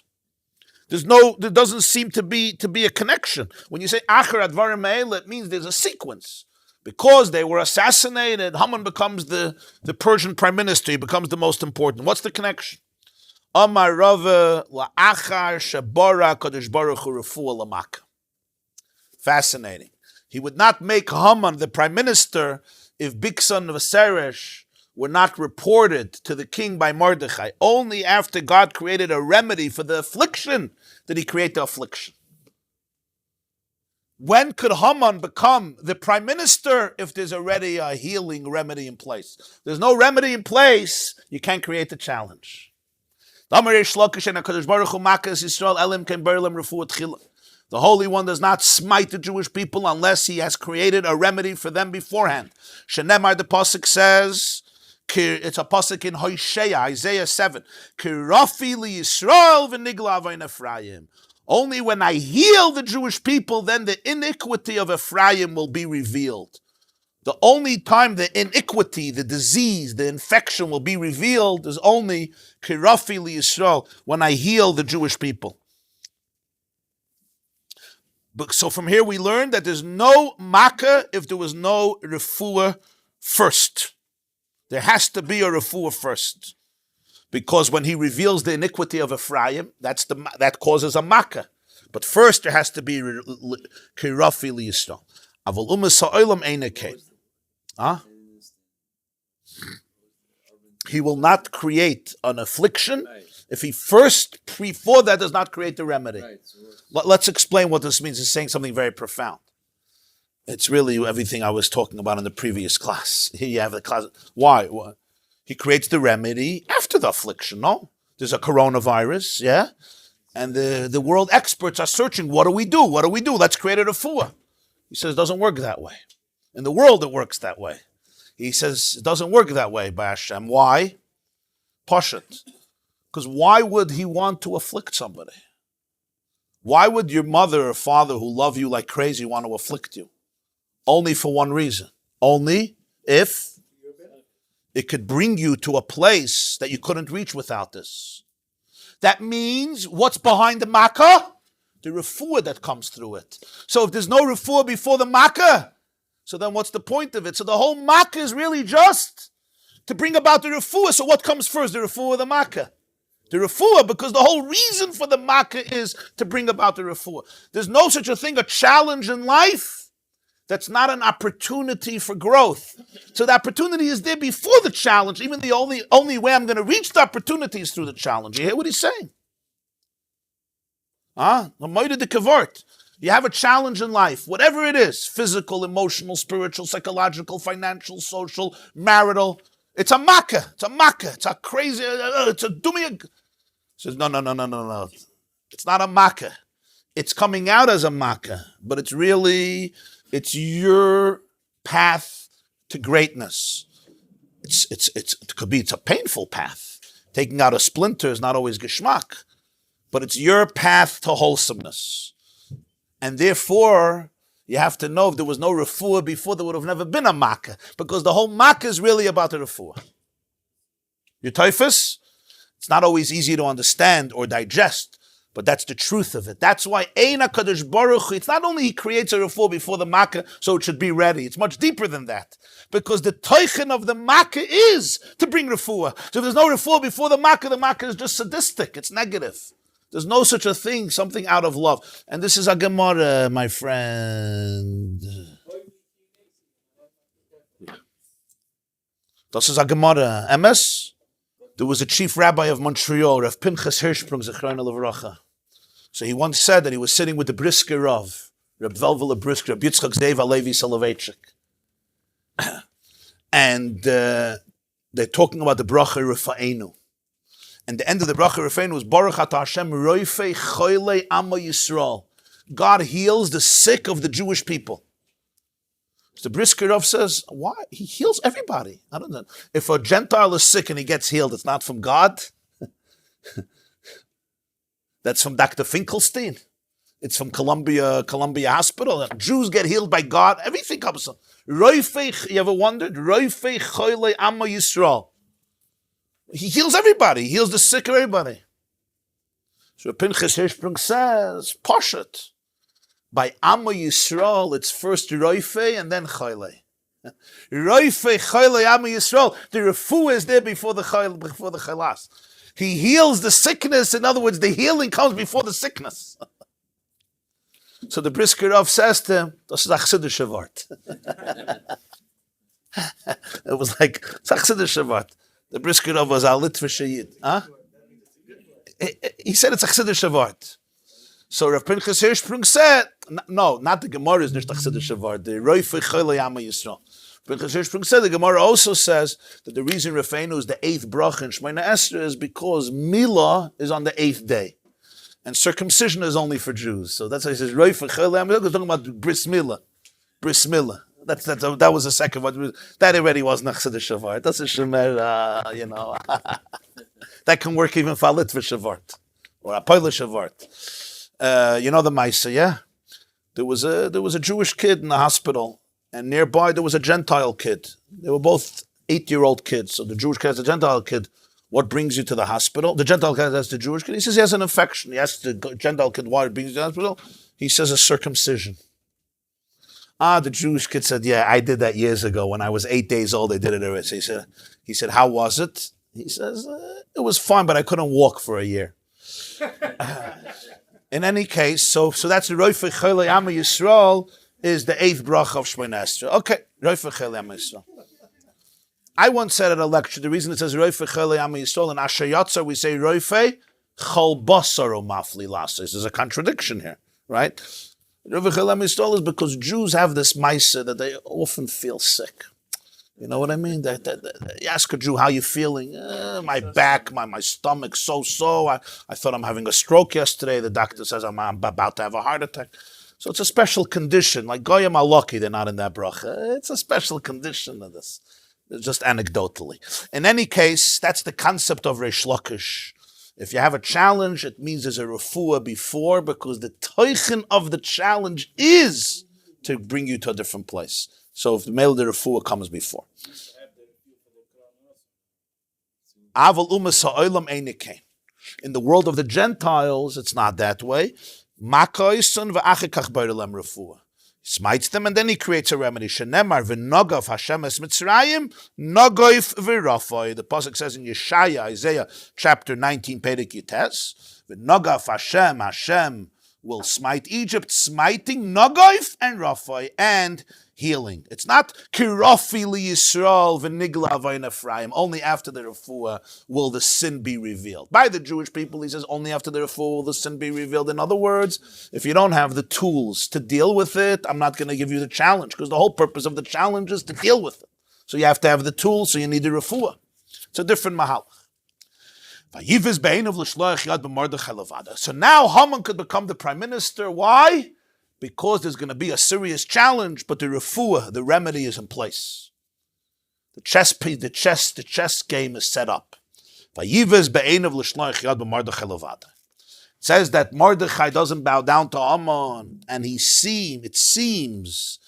There doesn't seem to be a connection. When you say Achar advarim ha'ela, it means there's a sequence. Because they were assassinated, Haman becomes the Persian prime minister. He becomes the most important. What's the connection? Amar Rava la'achar shabara kadosh baruch hu refuah l'maka. Fascinating. He would not make Haman the prime minister if Bixen of Seresh were not reported to the king by Mordechai. Only after God created a remedy for the affliction did he create the affliction. When could Haman become the prime minister? If there's already a healing remedy in place. There's no remedy in place, you can't create the challenge. The Holy One does not smite the Jewish people unless he has created a remedy for them beforehand. Shenemar, the pasuk says, it's a pasuk in Hosea, Isaiah 7. Kirafi li Yisrael v'nigla v'in Ephraim. Only when I heal the Jewish people, then the iniquity of Ephraim will be revealed. The only time the iniquity, the disease, the infection will be revealed is only Kirafi li Yisrael, when I heal the Jewish people. But, so from here we learn that there's no makkah if there was no refuah first. There has to be a refuah first. Because when he reveals the iniquity of Ephraim, that causes a makkah. But first there has to be Kirafi li Yisrael. Avol umas ha'olam ein ekei. He will not create an affliction if he first, before that, does not create the remedy. Let's explain what this means. It's saying something very profound. It's really everything I was talking about in the previous class. Here you have the class. Why? He creates the remedy after the affliction, no? There's a coronavirus, yeah? And the world experts are searching, what do we do? What do we do? Let's create a refuah. He says it doesn't work that way. In the world it works that way. He says it doesn't work that way by Hashem. Why? Pashat. Because why would he want to afflict somebody? Why would your mother or father who love you like crazy want to afflict you? Only for one reason. Only if it could bring you to a place that you couldn't reach without this. That means what's behind the makkah? The refuah that comes through it. So if there's no refuah before the makkah, so then what's the point of it? So the whole makkah is really just to bring about the refuah. So what comes first, the refuah or the makkah? The refuah, because the whole reason for the makkah is to bring about the refuah. There's no such a thing, a challenge in life, that's not an opportunity for growth. So the opportunity is there before the challenge. Even the only way I'm going to reach the opportunity is through the challenge. You hear what he's saying? You have a challenge in life, whatever it is, physical, emotional, spiritual, psychological, financial, social, marital. It's a makkah. It's a makkah. It's a crazy, it's a dummy. Says, no. It's not a makkah. It's coming out as a makkah, but it's your path to greatness. It could be it's a painful path. Taking out a splinter is not always geschmack, but it's your path to wholesomeness. And therefore, you have to know if there was no refuah before, there would have never been a makkah, because the whole makkah is really about the refuah. Your typhus? It's not always easy to understand or digest, but that's the truth of it. That's why Ein HaKadosh Baruch Hu, it's not only he creates a refuah before the makkah, so it should be ready. It's much deeper than that. Because the teichen of the makkah is to bring refuah. So if there's no refuah before the makkah is just sadistic. It's negative. There's no such a thing, something out of love. And this is a Gemarah, my friend. Das ist a Gemarah. MS? There was a chief rabbi of Montreal, Rav Pinchas Hirschsprung, Zechrein Levracha. So he once said that he was sitting with the Brisker Rav, Reb Velvela Brisker, Reb Yitzchak Zev Alevi Soloveitchik. And they're talking about the bracha Rifa'enu. And the end of the bracha Rifa'enu was Baruch Ata Hashem Roifei Choylei Amo Yisrael. God heals the sick of the Jewish people. The Brisker Rav says, why? He heals everybody. I don't know. If a Gentile is sick and he gets healed, it's not from God. That's from Dr. Finkelstein. It's from Columbia Hospital. Jews get healed by God. Everything comes from. Roifei, you ever wondered? Roifei choyle Amma Yisrael. He heals everybody. He heals the sick of everybody. So Pinchas Hirschsprung says, Poshet. By Amma Yisrael, it's first Roifei and then choyle. Roifei choyle Amma Yisrael. The refuah is there before the cholas. He heals the sickness. In other words, the healing comes before the sickness. So the Brisker Rav says to him, das ist a chassidische Wort. It was like, it's a chassidische Wort. The Brisker Rav was a Litvische Yid. Huh? He said it's a chassidische Wort. So Rav Pinchas Hirschsprung said, no, not the Gemarah is nicht a chassidische Wort. The Roifei Choyle Amma Yisrael. Pinchas Hirschsprung said, the Gemarah also says that the reason Rafeinu is the 8th bracha in Shemona Esrei is because Milah is on the 8th day. And circumcision is only for Jews. So that's why he says, Roifei Choyle Amma Yisrael. He's talking about Bris Milah. Bris Milah. That was the second one. That already wasn't a chassidische Wort. That's a Shemer, That can work even for a Litvische Wort. Or a Polish Wort. You know the Moshe, yeah? There was a Jewish kid in the hospital, and nearby there was a Gentile kid. They were both 8-year-old kids. So the Jewish kid has a Gentile kid. What brings you to the hospital? The Gentile kid has the Jewish kid. He says he has an infection. He asks the Gentile kid why it brings you to the hospital. He says a circumcision. The Jewish kid said, yeah, I did that years ago. When I was 8 days old, I did it already. So he said, how was it? He says, it was fine, but I couldn't walk for a year. In any case, so that's the Roifei Choyle Amma Yisrael is the 8th bracha of Shemona Esrei. Okay, Roifei Choyle Amma Yisrael. I once said at a lecture, the reason it says Roifei Choyle Amma Yisrael in Asher Yatzar, we say Roifei Chol Basaro Mafli Lasis. There's a contradiction here, right? Roifei Choyle Amma Yisrael is because Jews have this maisa that they often feel sick. You know what I mean? You ask a Jew, how you feeling? My back, my stomach, so. I thought I'm having a stroke yesterday. The doctor says I'm about to have a heart attack. So it's a special condition. Like Goyim are lucky they're not in that bracha. It's a special condition of this. Just anecdotally. In any case, that's the concept of Reish Lakish. If you have a challenge, it means there's a refuah before, because the teichen of the challenge is to bring you to a different place. So if the male the refuah comes before. In the world of the Gentiles, it's not that way. Smites them, and then he creates a remedy. Shenemar v'nogav Hashem es Mitzrayim, nogoif v'rafoi. The pasuk says in Yeshaya, Isaiah chapter 19, Perek Yites, v'nogav Hashem will smite Egypt, smiting nogoif and rafoi, and healing. It's not kirofi li Yisrael v'nigla avayin Ephraim. Only after the refuah will the sin be revealed. By the Jewish people, he says, only after the refuah will the sin be revealed. In other words, if you don't have the tools to deal with it, I'm not going to give you the challenge, because the whole purpose of the challenge is to deal with it. So you have to have the tools, so you need the refuah. It's a different mahal. So now Haman could become the prime minister. Why? Because there's going to be a serious challenge, but the refuah, the remedy, is in place. The chess game is set up. It says that Mordechai doesn't bow down to Haman, and it seems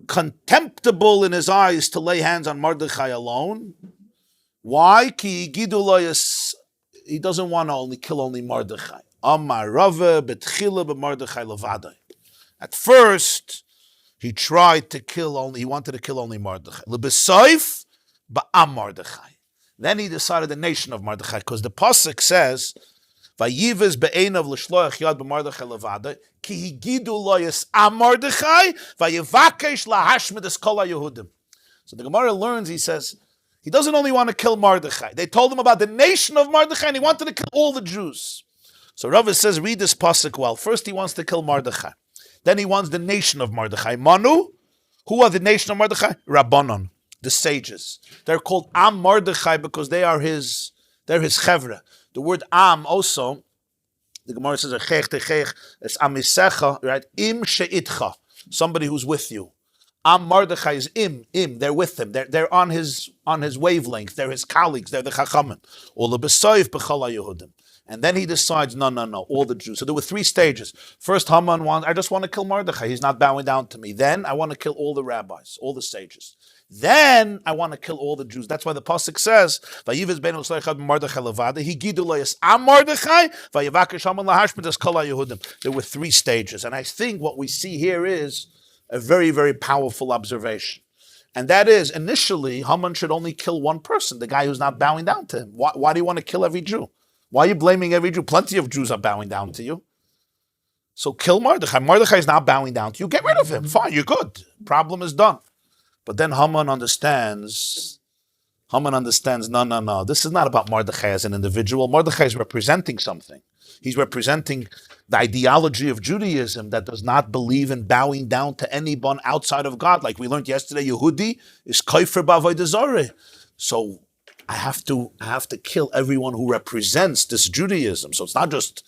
contemptible in his eyes to lay hands on Mordechai alone. Why? He doesn't want to kill only Mordechai. At first, he wanted to kill only Mordechai. Then he decided the nation of Mordechai, because the pasuk says, "Vayives be'enav l'shloach yad b'Mordechai levada, ki higidu lo yis'am Mordechai, vayivakesh lahashmid es kol haYehudim." So the Gemarah learns. He says he doesn't only want to kill Mordechai. They told him about the nation of Mordechai, and he wanted to kill all the Jews. So Rav says, read this pasuk well. First, he wants to kill Mordechai. Then he wants the nation of Mordechai. Manu, who are the nation of Mordechai? Rabbanon, the sages. They're called Am Mordechai because they're his chevra. The word Am also, the Gemarah says, it's Amisecha, right? Im she'itcha, somebody who's with you. Am Mordechai is im. They're with him. They're on his wavelength. They're his colleagues. They're the Chachamim. Ula b'soif b'chol Yehudim. And then he decides, no, all the Jews. So there were 3 stages. First, Haman I just want to kill Mordechai. He's not bowing down to me. Then I want to kill all the rabbis, all the sages. Then I want to kill all the Jews. That's why the pasuk says, "Vayiviz beinu l'sleichad Mordechai levada." He gidu loyas am Mordechai. Vayavakish Haman lahashmidas kol Yehudim. There were 3 stages, and I think what we see here is a very, very powerful observation, and that is initially Haman should only kill one person, the guy who's not bowing down to him. Why do you want to kill every Jew? Why are you blaming every Jew? Plenty of Jews are bowing down to you. So kill Mordechai. Mordechai is not bowing down to you. Get rid of him. Fine, you're good. Problem is done. But then Haman understands, no. This is not about Mordechai as an individual. Mordechai is representing something. He's representing the ideology of Judaism that does not believe in bowing down to anyone outside of God. Like we learned yesterday, Yehudi is kofer b'avodah zarah. So I have to kill everyone who represents this Judaism. So it's not just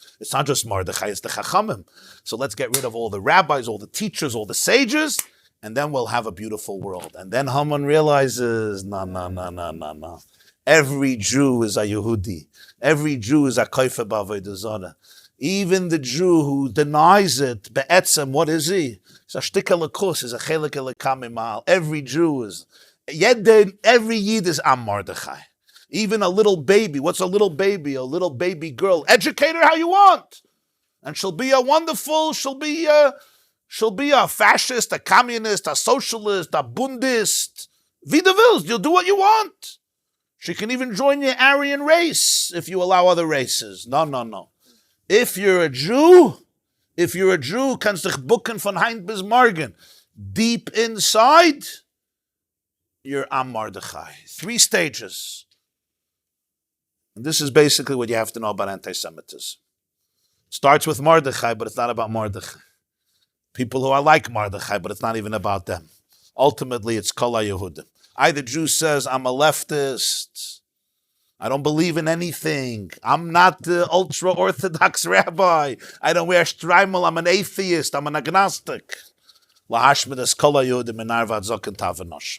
Mordechai, it's the Chachamim. So let's get rid of all the rabbis, all the teachers, all the sages, and then we'll have a beautiful world. And then Haman realizes, no. Every Jew is a Yehudi. Every Jew is a kofer b'avodah zarah. Even the Jew who denies it, be'etzem, what is he? He's a shtikel lekus, he's a chelik elekamimal. Every Jew is. Every Yid is Am Mordechai. Even a little baby. What's a little baby? A little baby girl. Educate her how you want. And she'll be a wonderful, she'll be a fascist, a communist, a socialist, a Bundist. Wie du willst, you'll do what you want. She can even join your Aryan race if you allow other races. No. If you're a Jew, kannst dich bucken von Heint bis morgen. Deep inside, you're Am Mordechai. 3 stages. And this is basically what you have to know about anti-Semitism. It starts with Mordechai, but it's not about Mordechai. People who are like Mordechai, but it's not even about them. Ultimately, it's Kol HaYehudim. Either Jew says, I'm a leftist. I don't believe in anything. I'm not the ultra-Orthodox rabbi. I don't wear shtreimel. I'm an atheist. I'm an agnostic. Lahashmidas Kol HaYehudim in Arvad Zokin Tavanosh.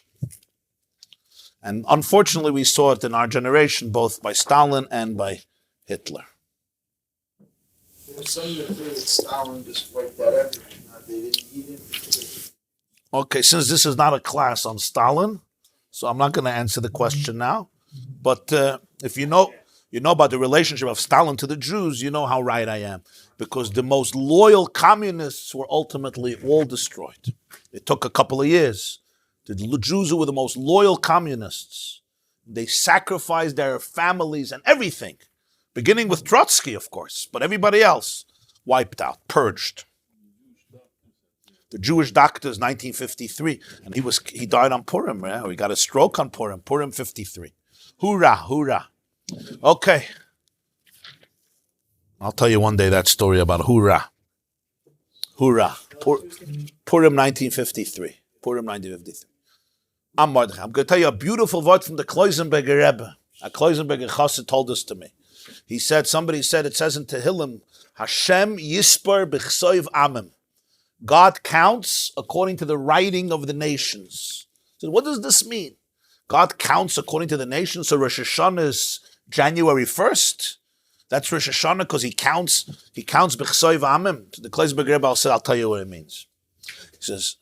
And unfortunately, we saw it in our generation, both by Stalin and by Hitler. There's some that say that Stalin just wiped out everything. They didn't eat him. Okay, since this is not a class on Stalin, so I'm not going to answer the question now. But if you know about the relationship of Stalin to the Jews, you know how right I am. Because the most loyal communists were ultimately all destroyed. It took a couple of years. The Jews who were the most loyal communists, they sacrificed their families and everything, beginning with Trotsky, of course, but everybody else wiped out, purged. The Jewish doctors, 1953, and he died on Purim. Yeah? He got a stroke on Purim 53. Hoorah. Okay. I'll tell you one day that story about hoorah. Purim 1953. I'm going to tell you a beautiful word from the Kloisenberger Rebbe. A Kloisenberger Chassid told this to me. Somebody said, it says in Tehillim, Hashem yispar b'chsoiv amim. God counts according to the writing of the nations. So what does this mean? God counts according to the nations. So Rosh Hashanah is January 1st. That's Rosh Hashanah because he counts b'chsoiv amim. So the Kloisenberger Rebbe said, I'll tell you what it means. He says,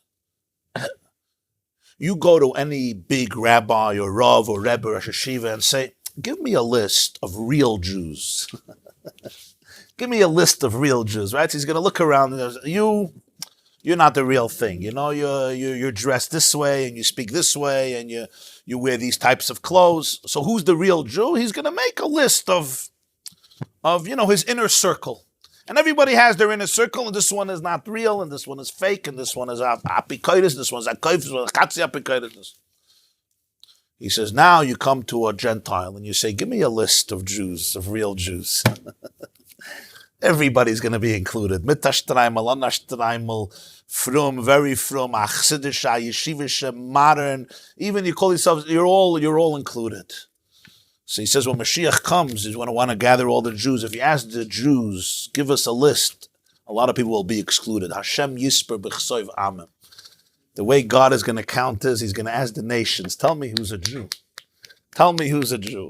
you go to any big rabbi or rav or rebbe or yeshiva and say, give me a list of real Jews. Give me a list of real Jews, right? So he's going to look around and goes, you're not the real thing. You know, you're dressed this way and you speak this way and you wear these types of clothes. So who's the real Jew? He's going to make a list of his inner circle. And everybody has their inner circle, and this one is not real, and this one is fake, and this one is apikoidus, this one's akoif, this one's chatzi apikoidus. He says, now you come to a Gentile, and you say, give me a list of Jews, of real Jews. Everybody's going to be included. Mitashtraimel, anashtraimel, from, very from, achsidisha, yeshivisha, modern. Even you call yourselves, you're all included. So he says, when Mashiach comes, he's going to want to gather all the Jews. If you ask the Jews, give us a list, a lot of people will be excluded. Hashem yisper b'chsoiv amim. The way God is going to count is he's going to ask the nations, tell me who's a Jew. Tell me who's a Jew.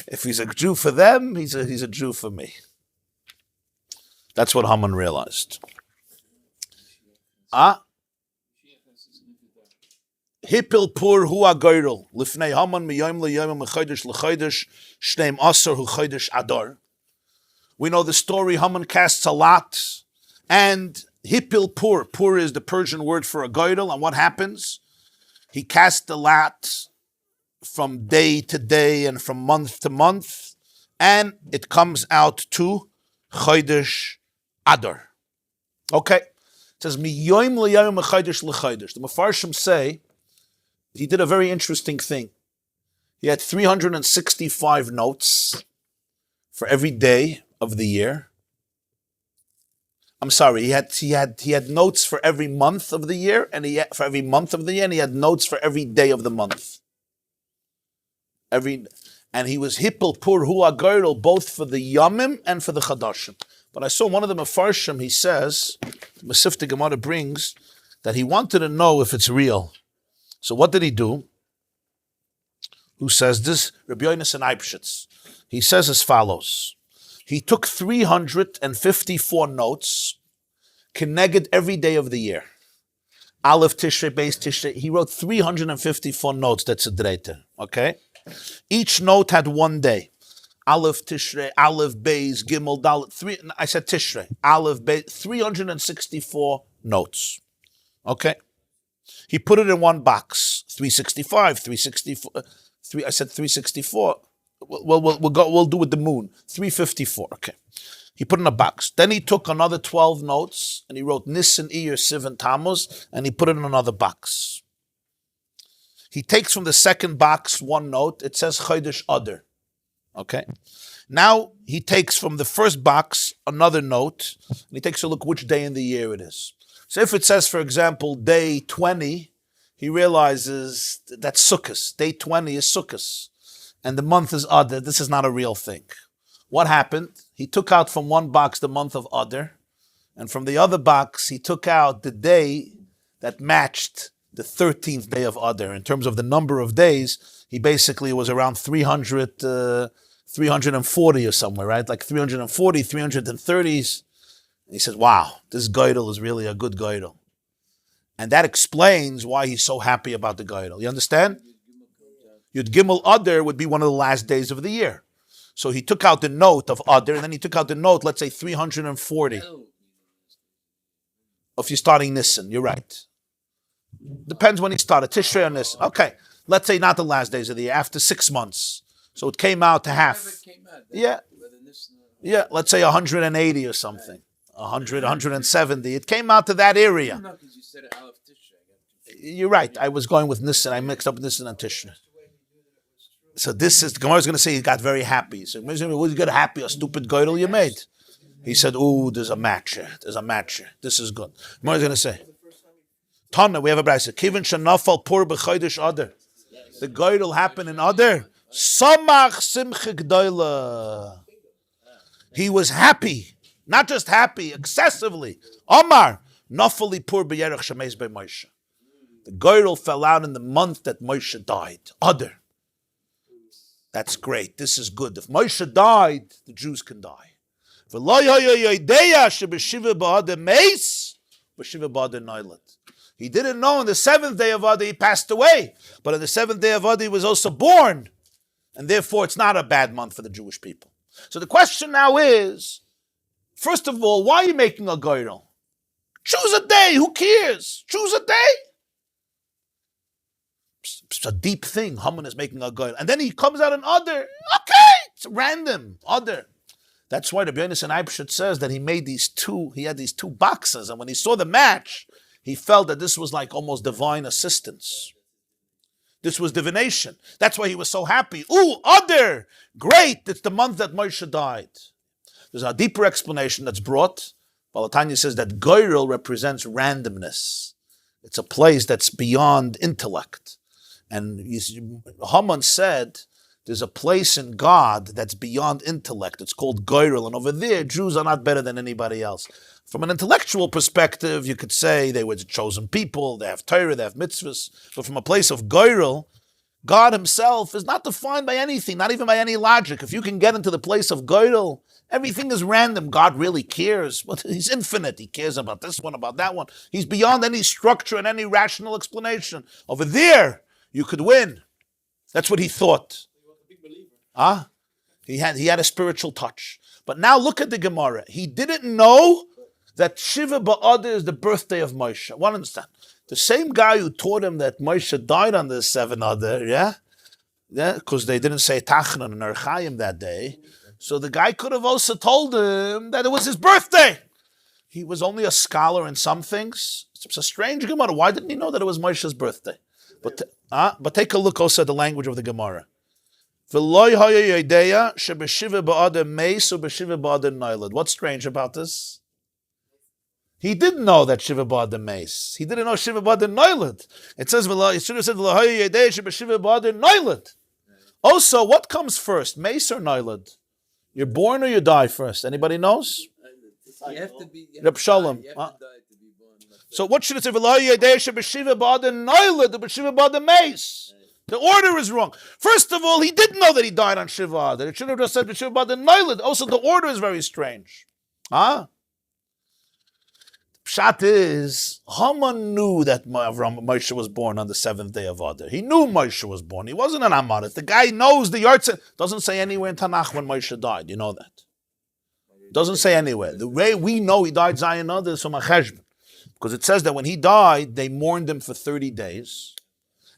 If he's a Jew for them, he's a Jew for me. That's what Haman realized. Hipil pur hu agoyrel lifnei Haman miyom liyom mechodesh lechodesh shneim asar hu chodesh Adar. We know the story. Haman casts a lot, and hipil pur. Pur is the Persian word for a goyrel, and what happens? He casts a lot from day to day and from month to month, and it comes out to chodesh Adar. Okay, it says miyom liyom mechodesh lechodesh. The Mefarshim say he did a very interesting thing. He had 365 notes for every day of the year. I'm sorry, he had notes for every month of the year, and he had notes for every day of the month. And he was hippel pur hu agoyrel both for the yamim and for the chadashim. But I saw one of the mefarshim. He says, the Masifta Gemarah brings that he wanted to know if it's real. So what did he do? Who says this? Rabbi and Eibschitz. He says as follows. He took 354 notes, connected every day of the year. Aleph Tishrei, Beis Tishrei. He wrote 354 notes, that's a dreite. Okay? Each note had one day. Aleph Tishrei, Aleph Beis, Gimel, Dalet. I said Tishrei. Aleph Beis, 364 notes. Okay? He put it in one box. 365, 364. I said 364. We'll do with the moon. 354. Okay. He put it in a box. Then he took another 12 notes and he wrote Nisan, Iyar, Siv, and Tammuz, and he put it in another box. He takes from the second box one note. It says Chodesh Adar. Okay. Now he takes from the first box another note and he takes a look which day in the year it is. So if it says, for example, day 20, he realizes that's Sukkot. Day 20 is Sukkot. And the month is Adar. This is not a real thing. What happened? He took out from one box the month of Adar, and from the other box, he took out the day that matched the 13th day of Adar. In terms of the number of days, he basically was around 340 or somewhere, right? Like 340, 330s. He says, wow, this Geidel is really a good Geidel. And that explains why he's so happy about the Geidel. You understand? Yud Gimel Adar would be one of the last days of the year. So he took out the note of Adar, and then he took out the note, let's say 340. If you're starting Nisan, you're right. Depends when he started, Tishrei or Nisan. Okay, let's say not the last days of the year, after 6 months. So it came out to half. Yeah, let's say 180 or something. 100, 170. It came out to that area. No, because you said Aleph Tishrei. You're right. I was going with Nisan. I mixed up Nisan and Tishrei. So this is, Gemarah is going to say he got very happy. So was you get happy, a stupid Geidel you made? He said, ooh, there's a match here. There's a match here. This is good. Gemarah is going to say, Tana, we have a brayso. Kivin shenafal pur b'chodesh Adar. The Geidel happened in Adar. Samach simcha g'dola. He was happy. Not just happy, excessively. Omar, nafali pur b'yerech shemeis bei Moshe. The Geidel fell out in the month that Moshe died. Adar. That's great. This is good. If Moshe died, the Jews can die. He didn't know on the 7th day of Adar he passed away. But on the 7th day of Adar he was also born. And therefore it's not a bad month for the Jewish people. So the question now is, first of all, why are you making a Geidel? Choose a day. Who cares? Choose a day. It's a deep thing. Haman is making a Geidel. And then he comes out in Adar. Okay, it's random. Adar. That's why Rabbi and Eibschitz says that he had these two boxes. And when he saw the match, he felt that this was like almost divine assistance. This was divination. That's why he was so happy. Ooh, Adar! Great! It's the month that Moshe died. There's a deeper explanation that's brought. Balatanya says that Geirel represents randomness. It's a place that's beyond intellect. And Haman said There's a place in God that's beyond intellect. It's called Goyrel. And over there, Jews are not better than anybody else. From an intellectual perspective, you could say they were the chosen people, they have Torah, they have mitzvahs. But from a place of Goyrel, God himself is not defined by anything, not even by any logic. If you can get into the place of Goyrel, everything is random. God really cares. But he's infinite. He cares about this one, about that one. He's beyond any structure and any rational explanation. Over there, you could win. That's what he thought. He had a spiritual touch. But now look at the Gemarah. He didn't know that Shiva Ba'adar is the birthday of Moshe. One understand. The same guy who taught him that Moshe died on the 7th Adar, because they didn't say Tachnan and Chaim that day. So the guy could have also told him that it was his birthday. He was only a scholar in some things. It's a strange Gemarah. Why didn't he know that it was Moshe's birthday? But take a look also at the language of the Gemarah. What's strange about this? He didn't know that Shiva Ba'adar Meis. He didn't know Shiva Ba'adar Noilad. It says, it should have said, Shiva Ba'adar Noilad. Also, what comes first, Meis or Noilad? You're born or you die first? Anybody knows? You have to be. Reb Shalom. You have to die to be born. So what should it say? Shiva Ba'adar Noilad or Shiva Ba'adar Meis? The order is wrong. First of all, he didn't know that he died on Shiva Adar. It should have just said Shiva Ba'adar Noilad. Also, the order is very strange. Pshat is, Haman knew that Moshe was born on the 7th day of Adar. He knew Moshe was born. He wasn't an Amarit. The guy knows the Yartzeh. Doesn't say anywhere in Tanakh when Moshe died. You know that. Doesn't say anywhere. The way we know he died Zion Adar is from a cheshbon. Because it says that when he died, they mourned him for 30 days.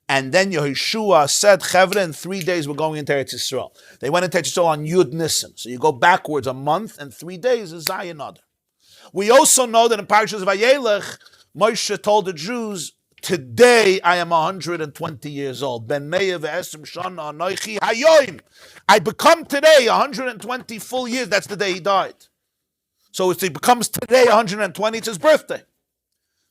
And then Yehoshua said, Chevra, in 3 days we're going into Eretz Yisrael. They went into Eretz Yisrael on Yud Nisan. So you go backwards a month and 3 days is Zion Adar. We also know that in Parshas Vayelech, Moshe told the Jews, today I am 120 years old. Ben Meir ve'esrim shana anoichi hayoim. I become today 120 full years. That's the day he died. So if he becomes today 120, it's his birthday.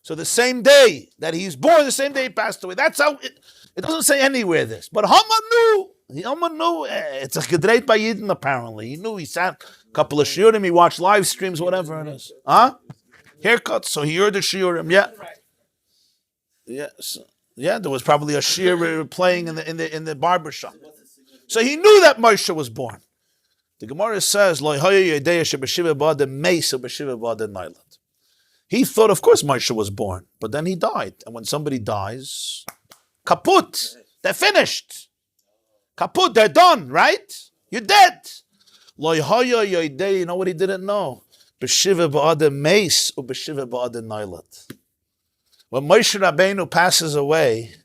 So the same day that he's born, the same day he passed away. That's how, it doesn't say anywhere this. But Haman knew. Haman knew. It's a gedreit by Yidden apparently. He knew. He sat a couple of shiurim. He watched live streams, whatever it is. Haircuts. So he heard the shiurim. Yeah, there was probably a shiur playing in the barber shop. So he knew that Moshe was born. The Gemarah says, Lo hayyu yedei shebeshiva ba'adar meis ubeshiva ba'adar noilad. He thought, of course, Moshe was born, but then he died. And when somebody dies, kaput, they're finished. Kaput, they're done, right? You're dead. You know what he didn't know? B'shiva ba'adar meis ubeshiva ba'adar noilad. When Moshe Rabbeinu passes away,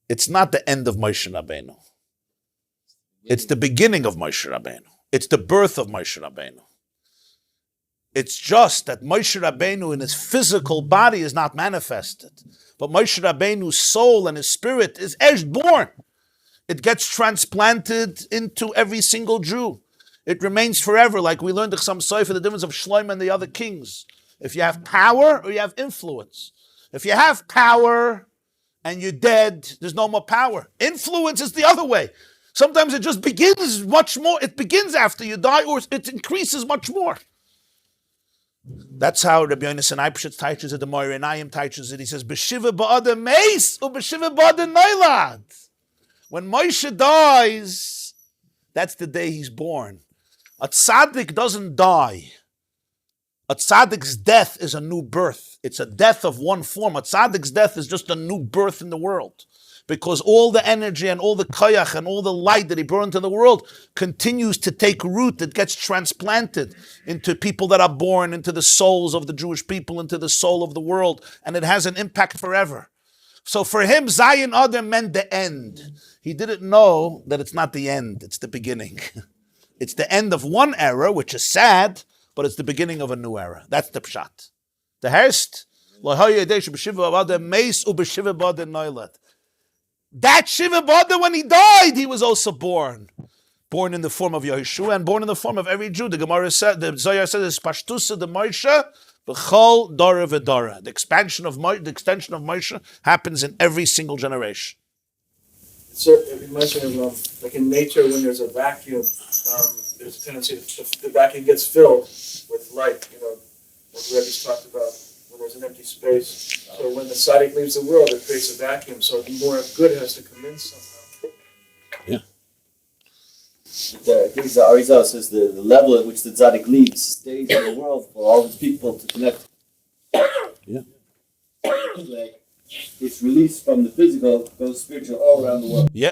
it's not the end of Moshe Rabbeinu. It's the beginning of Moshe Rabbeinu. It's the birth of Moshe Rabbeinu. It's just that Moshe Rabbeinu in his physical body is not manifested. But Moshe Rabbeinu's soul and his spirit is born. It gets transplanted into every single Jew. It remains forever, like we learned some for the difference of Shlomo and the other kings. If you have power or you have influence. If you have power and you're dead, there's no more power. Influence is the other way. Sometimes it just begins much more. It begins after you die, or it increases much more. That's how Rabbi Yonasan Eibschitz teaches it, the Moira Einayim teaches it. He says, B'shiva ba'adar meis, or b'shiva ba'adar noilad. When Moshe dies, that's the day he's born. A tzaddik doesn't die. A tzaddik's death is a new birth. It's a death of one form. A tzaddik's death is just a new birth in the world. Because all the energy and all the koyach and all the light that he brought into the world continues to take root. It gets transplanted into people that are born, into the souls of the Jewish people, into the soul of the world, and it has an impact forever. So for him, Zion Adar meant the end. He didn't know that it's not the end, it's the beginning. It's the end of one era, which is sad, but it's the beginning of a new era. That's the pshat. The Herst, that Shiva Ba'adar, when he died, he was also born. Born in the form of Yehoshua and born in the form of every Jew. The Gemarah said, the Zohar says, Pashtusa de Moshe, b'chol dara v'dara. The extension of Moshe happens in every single generation. So it reminds me of like in nature when there's a vacuum, there's a tendency the vacuum gets filled with light. Like Rabbi's talked about when there's an empty space. So when the tzaddik leaves the world, it creates a vacuum. So more good has to come in somehow. Yeah. I think the Arizal says the level at which the tzaddik leaves stays in the world for all his people to connect. Yeah. Like it's released from the physical, goes spiritual all around the world. Yeah.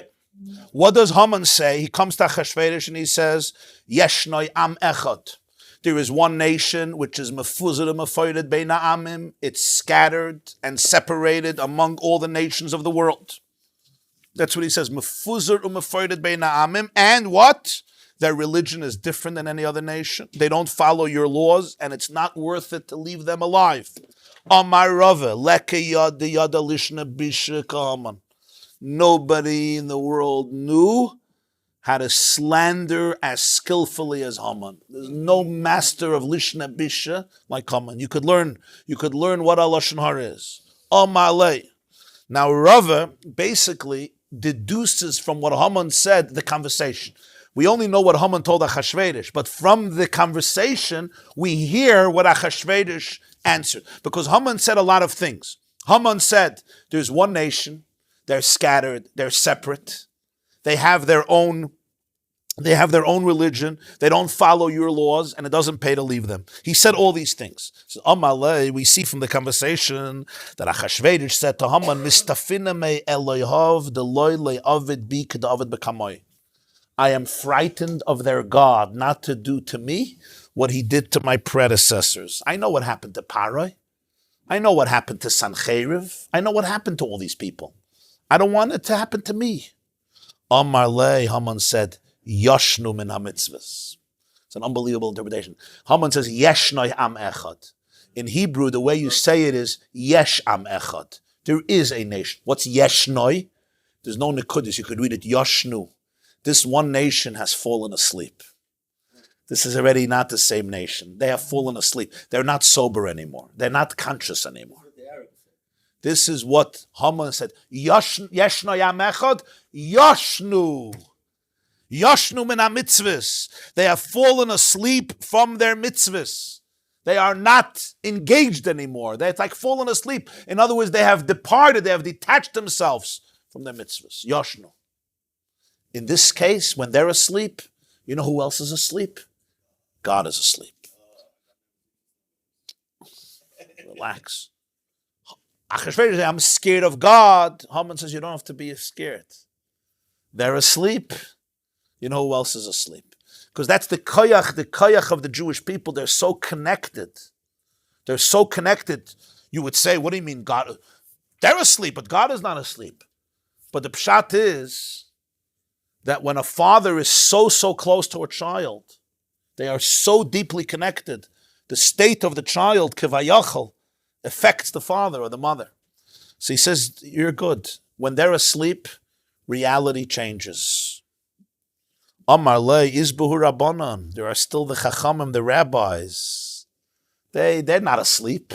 What does Haman say? He comes to Achashverosh and he says, Yeshnoi am echad. There is one nation which is mefuzar mefoyred bein ha'amim. It's scattered and separated among all the nations of the world. That's what he says. Mefuzar mefoyred bein ha'amim. And what? Their religion is different than any other nation. They don't follow your laws, and it's not worth it to leave them alive. Amar Rava, leke yada yada lishna bisha kaman. Nobody in the world knew how to slander as skillfully as Haman. There's no master of lishna bisha like Haman. You could learn what a lashon hara is. Amalei. Now Rava basically deduces from what Haman said the conversation. We only know what Haman told Achashverosh, but from the conversation we hear what Achashverosh answered. Because Haman said a lot of things. Haman said, there's one nation, they're scattered, they're separate, they have their own religion, they don't follow your laws, and it doesn't pay to leave them. He said all these things. So Amalei, we see from the conversation that Achashverosh said to Haman, Mistafina me Elohov deloy le'avid bi k'da'avid b'kamoi. I am frightened of their God not to do to me what he did to my predecessors. I know what happened to Paroi. I know what happened to Sancheriv. I know what happened to all these people. I don't want it to happen to me. Amar le, Haman said, Yoshnu min ha-mitzvahs. It's an unbelievable interpretation. Haman says, Yeshnoi am echad. In Hebrew, the way you say it is, Yesh am echad. There is a nation. What's Yeshnoi? There's no nekudis. You could read it Yoshnu. This one nation has fallen asleep. This is already not the same nation. They have fallen asleep. They're not sober anymore. They're not conscious anymore. This is what Haman said. Yeshno yam echad, Yoshnu. Yoshnu min ha-mitzvahs. They have fallen asleep from their mitzvahs. They are not engaged anymore. They're like fallen asleep. In other words, they have departed. They have detached themselves from their mitzvahs. Yoshnu. In this case, when they're asleep, you know who else is asleep? God is asleep. Relax. Achashverosh says, I'm scared of God. Haman says, you don't have to be scared. They're asleep. You know who else is asleep? Because that's the koyach of the Jewish people. They're so connected. They're so connected. You would say, what do you mean God? They're asleep, but God is not asleep. But the pshat is that when a father is so close to a child, they are so deeply connected, the state of the child, kivayachal, affects the father or the mother. So he says, you're good. When they're asleep, reality changes. Amar le izbuhu rabbanon. There are still the chachamim, the rabbis. They're not asleep.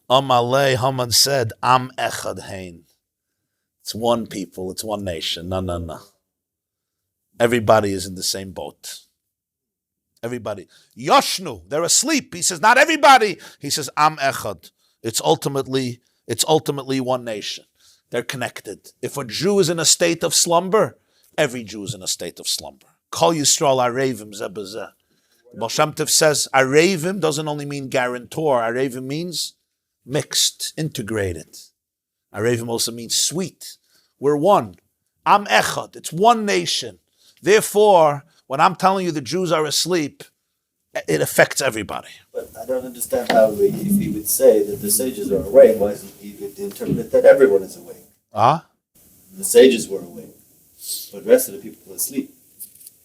Amar le, Haman said, Am echad hein. It's one people, it's one nation. No. Everybody is in the same boat. Everybody. Yoshnu, they're asleep. He says, not everybody. He says, Am echad. It's ultimately one nation. They're connected. If a Jew is in a state of slumber, every Jew is in a state of slumber. Kol Yisrael arevim zeh b'zeh. Baal Shem Tov says, arevim doesn't only mean guarantor. Arevim means mixed, integrated. Arevim also means sweet. We're one. Am echad. It's one nation. Therefore, when I'm telling you the Jews are asleep, it affects everybody. But I don't understand how, if he would say that the sages are awake, why isn't he would interpret that everyone is awake? The sages were awake, but the rest of the people were asleep.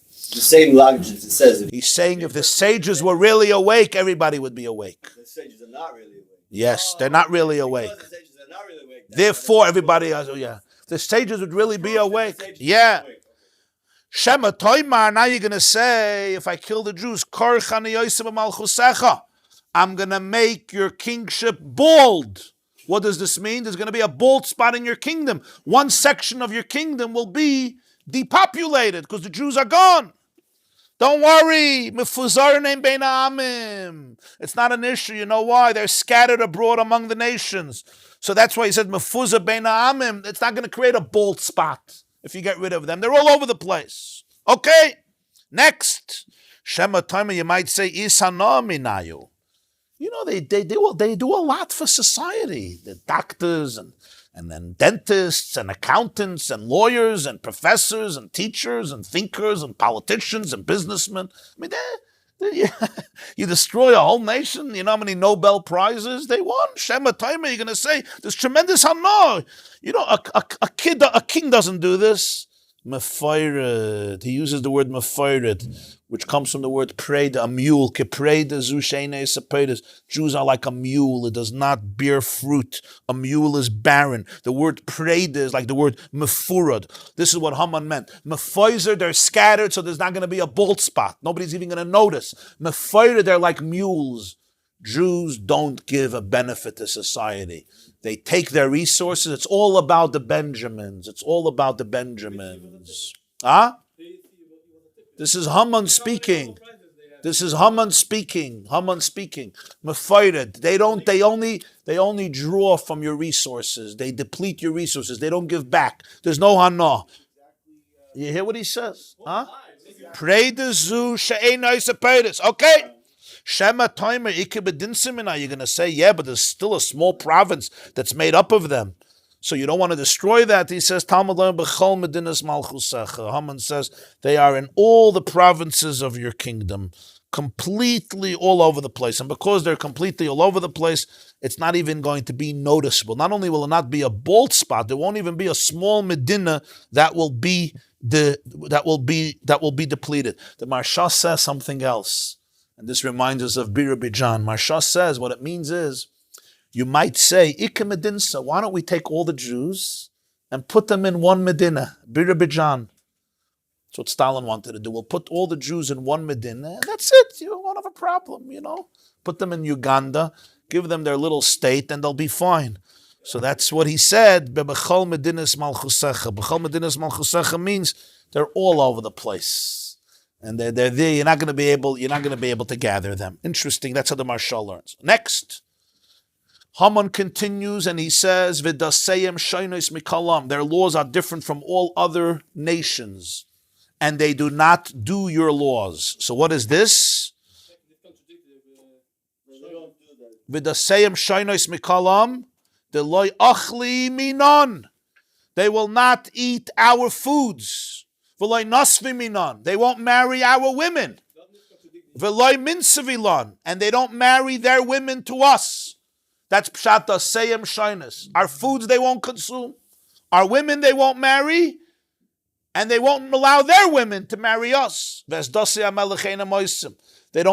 The same language as it says. He's saying if the sages were really awake, everybody would be awake. The sages are not really awake. Yes, they're not really awake. The sages are not really awake. Therefore, everybody else, the sages would really be awake. Yeah. Shema Toimar, now you're going to say, if I kill the Jews, I'm going to make your kingship bald. What does this mean? There's going to be a bald spot in your kingdom. One section of your kingdom will be depopulated because the Jews are gone. Don't worry. It's not an issue. You know why? They're scattered abroad among the nations. So that's why he said, Mefuzar bein ha'amim. It's not going to create a bald spot if you get rid of them. They're all over the place. Okay? Next. Shema Taima, you might say, Isana minayu. You know, they do a lot for society. The doctors and then dentists and accountants and lawyers and professors and teachers and thinkers and politicians and businessmen. I mean, you destroy a whole nation. You know how many Nobel Prizes they won? Shema Taima, you're going to say, there's tremendous hana. You know, a king doesn't do this. Mefayred. He uses the word mefayred, which comes from the word preda, a mule. Jews are like a mule. It does not bear fruit. A mule is barren. The word preda is like the word mefurad. This is what Haman meant. Mefayzer, they're scattered, so there's not going to be a bald spot. Nobody's even going to notice. Mefayred, they're like mules. Jews don't give a benefit to society. They take their resources. It's all about the Benjamins. It's all about the Benjamins. Huh? This is Haman speaking. This is Haman speaking. Haman speaking. Mefayred. They only draw from your resources. They deplete your resources. They don't give back. There's no hana. You hear what he says? Huh? Okay. Shema Toimer Ikebedinsimina, you're going to say, yeah, but there's still a small province that's made up of them. So you don't want to destroy that. He says, Talmud Learn B'chol Medinas Malchusecha. Haman says, they are in all the provinces of your kingdom, completely all over the place. And because they're completely all over the place, it's not even going to be noticeable. Not only will it not be a bald spot, there won't even be a small Medina that will be depleted. The Marsha says something else. And this reminds us of Birabidjan. Marsha says what it means is, you might say, Ike Medinsa, why don't we take all the Jews and put them in one Medina, Birabidjan. That's what Stalin wanted to do. We'll put all the Jews in one Medina, and that's it. You won't have a problem, you know. Put them in Uganda, give them their little state, and they'll be fine. So that's what he said. Bechol Medinas Malchusecha. Bechol Medinas Malchusecha means they're all over the place. And they're there. You're not going to be able to gather them. Interesting. That's how the Marshal learns. Next, Haman continues and he says, "V'daseyem shaynos mikalam." Their laws are different from all other nations, and they do not do your laws. So what is this? V'daseyem shaynos mikalam deloy achli minon. They will not eat our foods. They won't marry our women. And they don't marry their women to us. That's pshata seyem shyness. Our foods they won't consume. Our women they won't marry. And they won't allow their women to marry us. They don't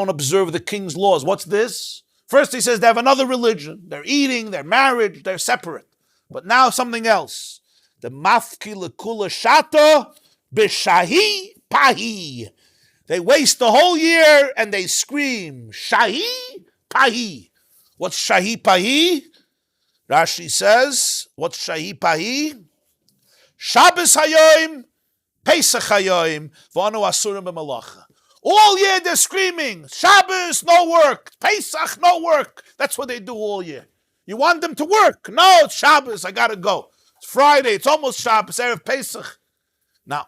observe the king's laws. What's this? First he says they have another religion. They're eating, they're married, they're separate. But now something else. The mafki lekula shata B'shahi pahi. They waste the whole year and they scream, Shahi pahi. What's Shahi pahi? Rashi says, what's Shahi pahi? Shabbos hayoim, Pesach hayoim, v'anu asurim b'malacha. All year they're screaming, Shabbos, no work. Pesach, no work. That's what they do all year. You want them to work? No, it's Shabbos, I gotta go. It's Friday, it's almost Shabbos, Erev Pesach. Now,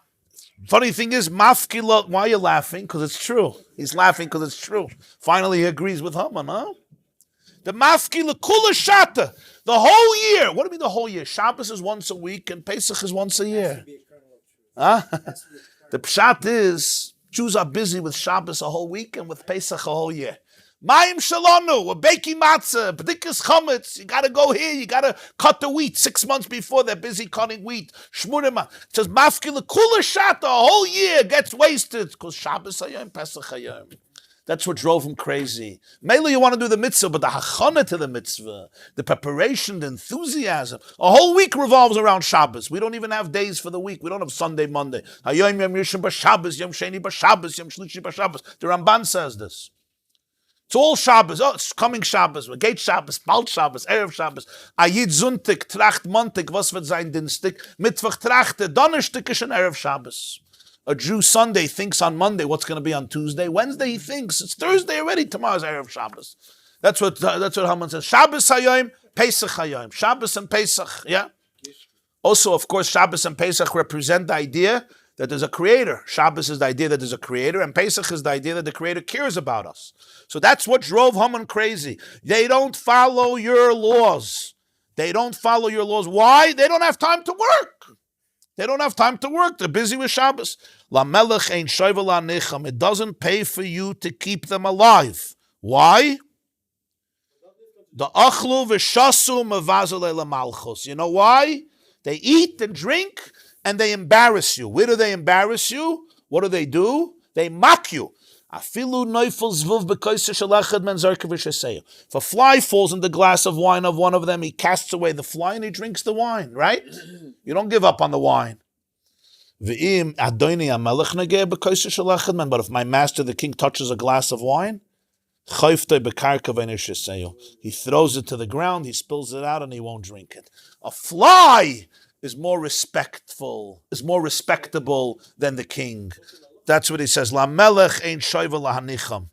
funny thing is, Mafkila, why are you laughing? Because it's true. He's laughing because it's true. Finally, he agrees with Haman, huh? The Mafkila Kula Shata, the whole year. What do you mean the whole year? Shabbos is once a week and Pesach is once a year. Huh? The pshat is, Jews are busy with Shabbos a whole week and with Pesach a whole year. Mayim shalonu, we're baking matzah, b'dikas chametz. You got to go here. You got to cut the wheat 6 months before. They're busy cutting wheat. Shmurima. It says mafkila kula shata. A whole year gets wasted because Shabbos hayom, Pesach hayom. That's what drove him crazy. Mainly you want to do the mitzvah, but the hachana to the mitzvah, the preparation, the enthusiasm. A whole week revolves around Shabbos. We don't even have days for the week. We don't have Sunday, Monday. Hayom yom yishim b'Shabbos, yom sheni b'Shabbos, yom shlishi b'Shabbos. The Ramban says this. It's all Shabbos. Oh, it's coming Shabbos. Geht Shabbos, bald Shabbos, Erev Shabbos. Ayid Sonntag, Tracht Montag, was wird sein Dienstag? Mittwoch Trachte, Donnerstag ist schon Erev Shabbos. A Jew Sunday thinks on Monday what's going to be on Tuesday. Wednesday he thinks it's Thursday already. Tomorrow's Erev Shabbos. That's what Haman says. Shabbos Hayom, Pesach Hayom. Shabbos and Pesach. Yeah. Also, of course, Shabbos and Pesach represent the idea that there's a creator. Shabbos is the idea that there's a creator, and Pesach is the idea that the creator cares about us. So that's what drove Haman crazy. They don't follow your laws. They don't follow your laws. Why? They don't have time to work. They don't have time to work. They're busy with Shabbos. La melech ein shovel anicham. It doesn't pay for you to keep them alive. Why? The achlu v'shasu mevazele lamalchus. You know why? They eat and drink and they embarrass you. Where do they embarrass you? What do? They mock you. If a fly falls in the glass of wine of one of them, he casts away the fly and he drinks the wine, right? You don't give up on the wine. But if my master, the king, touches a glass of wine, he throws it to the ground, he spills it out, and he won't drink it. A fly is more respectable than the king. That's what he says. La melech ein shovel lahanicham.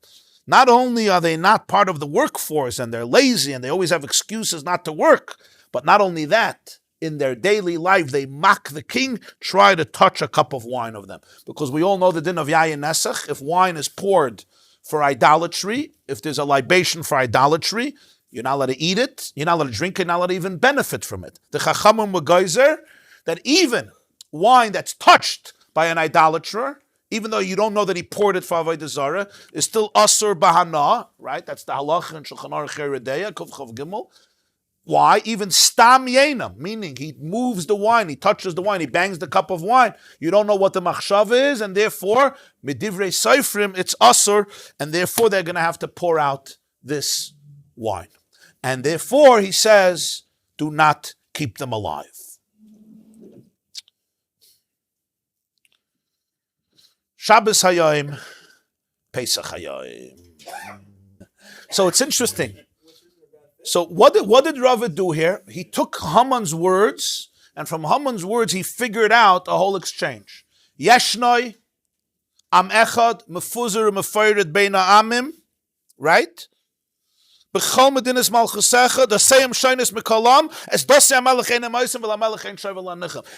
Not only are they not part of the workforce and they're lazy and they always have excuses not to work, but not only that, in their daily life they mock the king, try to touch a cup of wine of them. Because we all know the din of yayin nesach. If wine is poured for idolatry, if there's a libation for idolatry, you're not allowed to eat it, you're not allowed to drink it, you're not allowed to even benefit from it. The Chachamim were geyser that even wine that's touched by an idolater, even though you don't know that he poured it for Avodah Zarah, is still asur bahana, right? That's the halacha in Shulchan Aruch Yeredeya, Kuf Chav Gimel. Why? Even stam yenam, meaning he moves the wine, he touches the wine, he bangs the cup of wine. You don't know what the machshav is, and therefore, midivrei seifrim, it's asur, and therefore they're going to have to pour out this wine. And therefore, he says, do not keep them alive. Shabbos Hayom, Pesach Hayom. So it's interesting. So what did Rava do here? He took Haman's words, and from Haman's words, he figured out a whole exchange. Yeshnoi, Am Echad, Mefuzar, Mefeiret Beina Amim, right? The same shyness mekalam as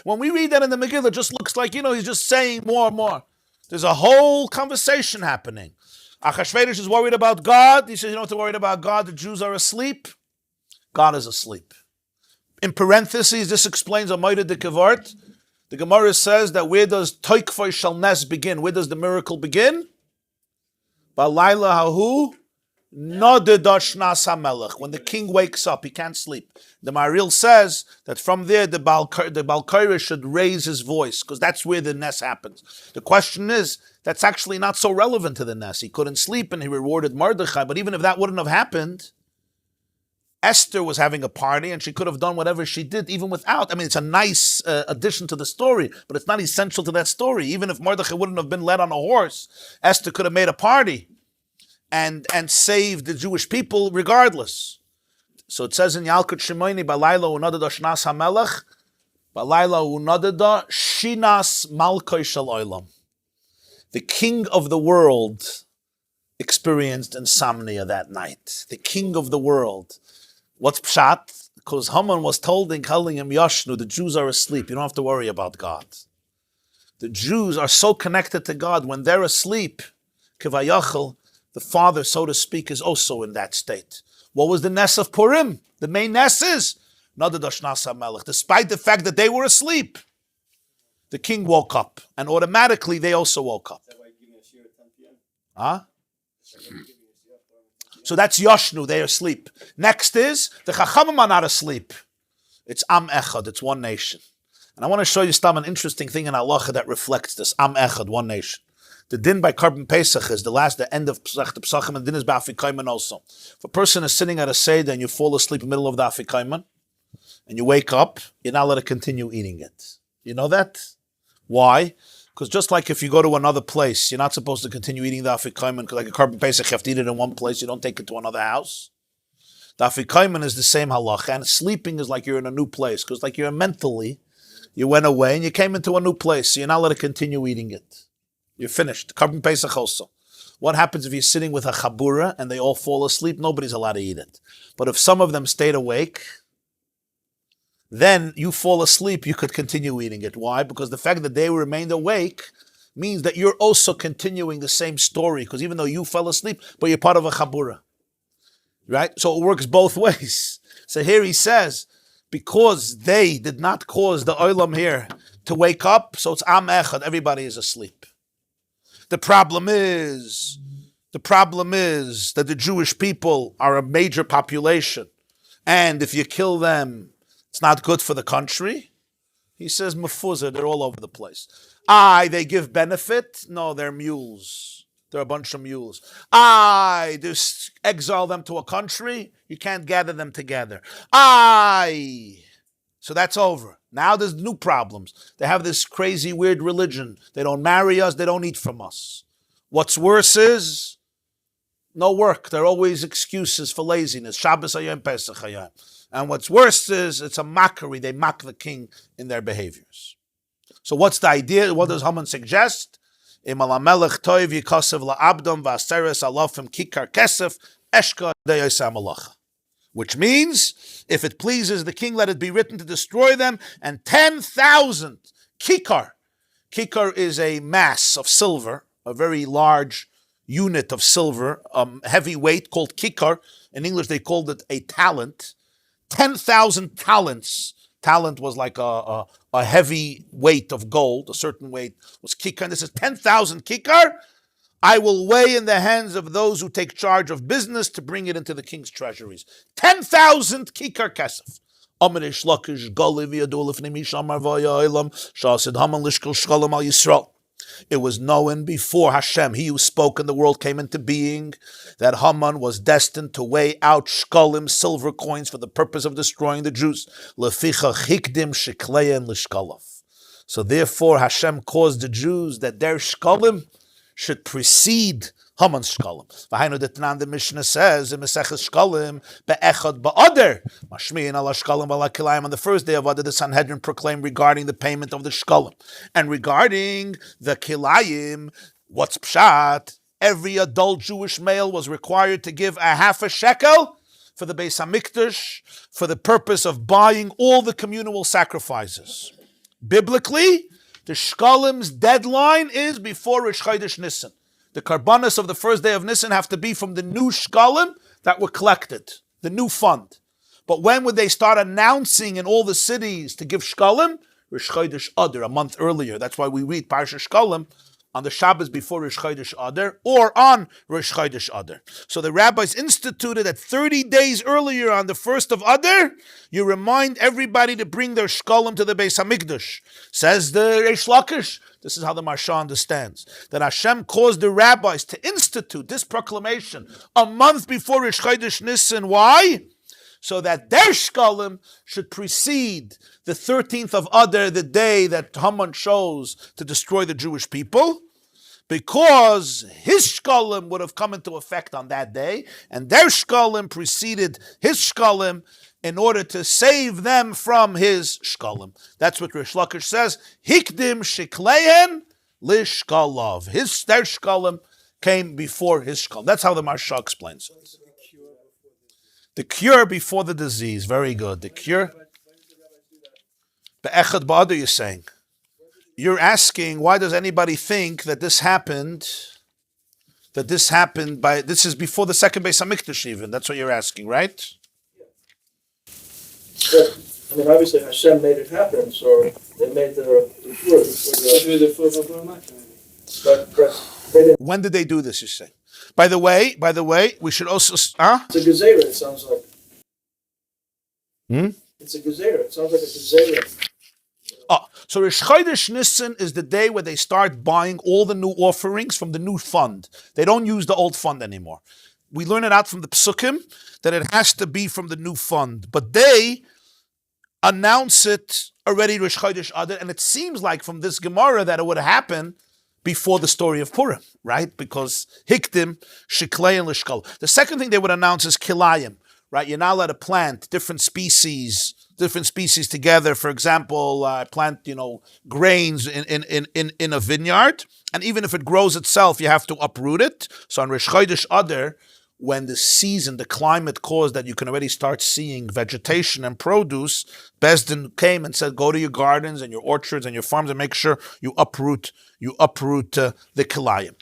when we read that in the Megillah, it just looks like, he's just saying more and more. There's a whole conversation happening. Achashverosh is worried about God. He says, you don't have to worry about God. The Jews are asleep. God is asleep. In parentheses, this explains a Moed Kavart. The Gemarah says that where does Toikfoy Shalnes begin? Where does the miracle begin? Balayla Hahu. When the king wakes up, he can't sleep. The Maril says that from there the Balkaira should raise his voice, because that's where the Nes happens. The question is, that's actually not so relevant to the Nes. He couldn't sleep and he rewarded Mordechai, but even if that wouldn't have happened, Esther was having a party and she could have done whatever she did even without. I mean, it's a nice addition to the story, but it's not essential to that story. Even if Mordechai wouldn't have been led on a horse, Esther could have made a party and saved the Jewish people regardless. So it says in Yalkut Shimoni, Balayla unadada shnas hamelech, Balayla unadada shinas malkoi shel olam. The king of the world experienced insomnia that night. The king of the world. What's pshat? Because Haman was telling him, Yashnu, the Jews are asleep. You don't have to worry about God. The Jews are so connected to God. When they're asleep, Kivayachal, the father, so to speak, is also in that state. What was the Nes of Purim? The main Nes is despite the fact that they were asleep, the king woke up, and automatically they also woke up. Huh? So that's Yashnu, they are asleep. Next is, the Chachamim are not asleep. It's Am Echad, it's one nation. And I want to show you an interesting thing in Halacha that reflects this. Am Echad, one nation. The din by Karban Pesach is the end of Pesach, the Pesachim, and the din is by Afikaiman also. If a person is sitting at a Seder and you fall asleep in the middle of the Afikaiman, and you wake up, you're not allowed to continue eating it. You know that? Why? Because just like if you go to another place, you're not supposed to continue eating the afikomen, because like a carbon pesach, you have to eat it in one place, you don't take it to another house. The afikomen is the same halacha, and sleeping is like you're in a new place, because like you're mentally, you went away and you came into a new place, so you're not allowed to continue eating it. You're finished. Carbon pesach also. What happens if you're sitting with a chabura and they all fall asleep? Nobody's allowed to eat it. But if some of them stayed awake, then you fall asleep, you could continue eating it. Why? Because the fact that they remained awake means that you're also continuing the same story, because even though you fell asleep, but you're part of a chabura. Right? So it works both ways. So here he says, because they did not cause the olam here to wake up, so it's am echad, everybody is asleep. The problem is that the Jewish people are a major population, and if you kill them, it's not good for the country. He says, mefuzah, they're all over the place. They give benefit? No, they're mules. They're a bunch of mules. Just exile them to a country? You can't gather them together. So that's over. Now there's new problems. They have this crazy, weird religion. They don't marry us. They don't eat from us. What's worse is no work. There are always excuses for laziness. Shabbos hayom, Pesach hayom. And what's worse is it's a mockery. They mock the king in their behaviors. So what's the idea? What does Haman suggest? Im al melech toiv yikasev la'abdom v'aseres alofim kikar kesef eshka deyosam malacha. Which means, if it pleases the king, let it be written to destroy them, and 10,000 kikar. Kikar is a mass of silver, a very large unit of silver, heavy weight called kikar. In English, they called it a talent. 10,000 talents. Talent was like a heavy weight of gold. A certain weight was kikar. And this is 10,000 kikar. I will weigh in the hands of those who take charge of business to bring it into the king's treasuries. 10,000 kikar kesef. It was known before Hashem, he who spoke and the world came into being, that Haman was destined to weigh out shkalim, silver coins, for the purpose of destroying the Jews. So therefore Hashem caused the Jews that their shkalim should precede Haman's shkalim. The Mishnah says in Maseches Shkalim, be'echad ba'adar, mashmi'in ala shkalim ba'ala kilayim. On the first day of Adar, the Sanhedrin proclaimed regarding the payment of the shkalim. And regarding the kilayim, what's pshat? Every adult Jewish male was required to give a half a shekel for the Beis HaMikdash for the purpose of buying all the communal sacrifices. Biblically, the shkalim's deadline is before Rosh Chodesh Nisan. The karbanos of the first day of Nisan have to be from the new shkalim that were collected, the new fund. But when would they start announcing in all the cities to give shkalim? Rosh Chodesh Adar, a month earlier. That's why we read Parshas Shkalim on the Shabbos before Rosh Chodesh Adar or on Rosh Chodesh Adar. So the rabbis instituted that 30 days earlier on the 1st of Adar, you remind everybody to bring their shkalim to the Beis HaMikdash. Says the Reish Lakish, this is how the Marsha understands, that Hashem caused the rabbis to institute this proclamation a month before Rosh Chodesh Nisan. Why? So that their shkalim should precede the 13th of Adar, the day that Haman chose to destroy the Jewish people, because his shkalim would have come into effect on that day, and their shkalim preceded his shkalim in order to save them from his shkalim. That's what Rish Lakish says. Hikdim shiklehen lishkalav. Their shkalim came before his shkalim. That's how the Marsha explains it. The cure before the disease. Very good. The cure. Be'echad ba'adar, you're saying. You're asking, why does anybody think that this happened? This is before the second Beis HaMikdash even. That's what you're asking, right? But, obviously Hashem made it happen, so they made the but when did they do this, you say? By the way, we should also... It's a gezerah, it sounds like. It's a gezerah. It sounds like a gezerah. So Rosh Chodesh Nisan is the day where they start buying all the new offerings from the new fund. They don't use the old fund anymore. We learn it out from the Psukim that it has to be from the new fund. But they announce it already Rosh Chodesh Adar, and it seems like from this Gemarah that it would happen before the story of Purim, right? Because Hikdim, Shiklei, and Lishkol. The second thing they would announce is Kilayim, right? You're not allowed to plant different species together. For example, plant, grains in a vineyard, and even if it grows itself, you have to uproot it. So on Rosh Chodesh Adar, when the climate caused that you can already start seeing vegetation and produce, Besdin came and said, go to your gardens and your orchards and your farms and make sure you uproot the kilayim.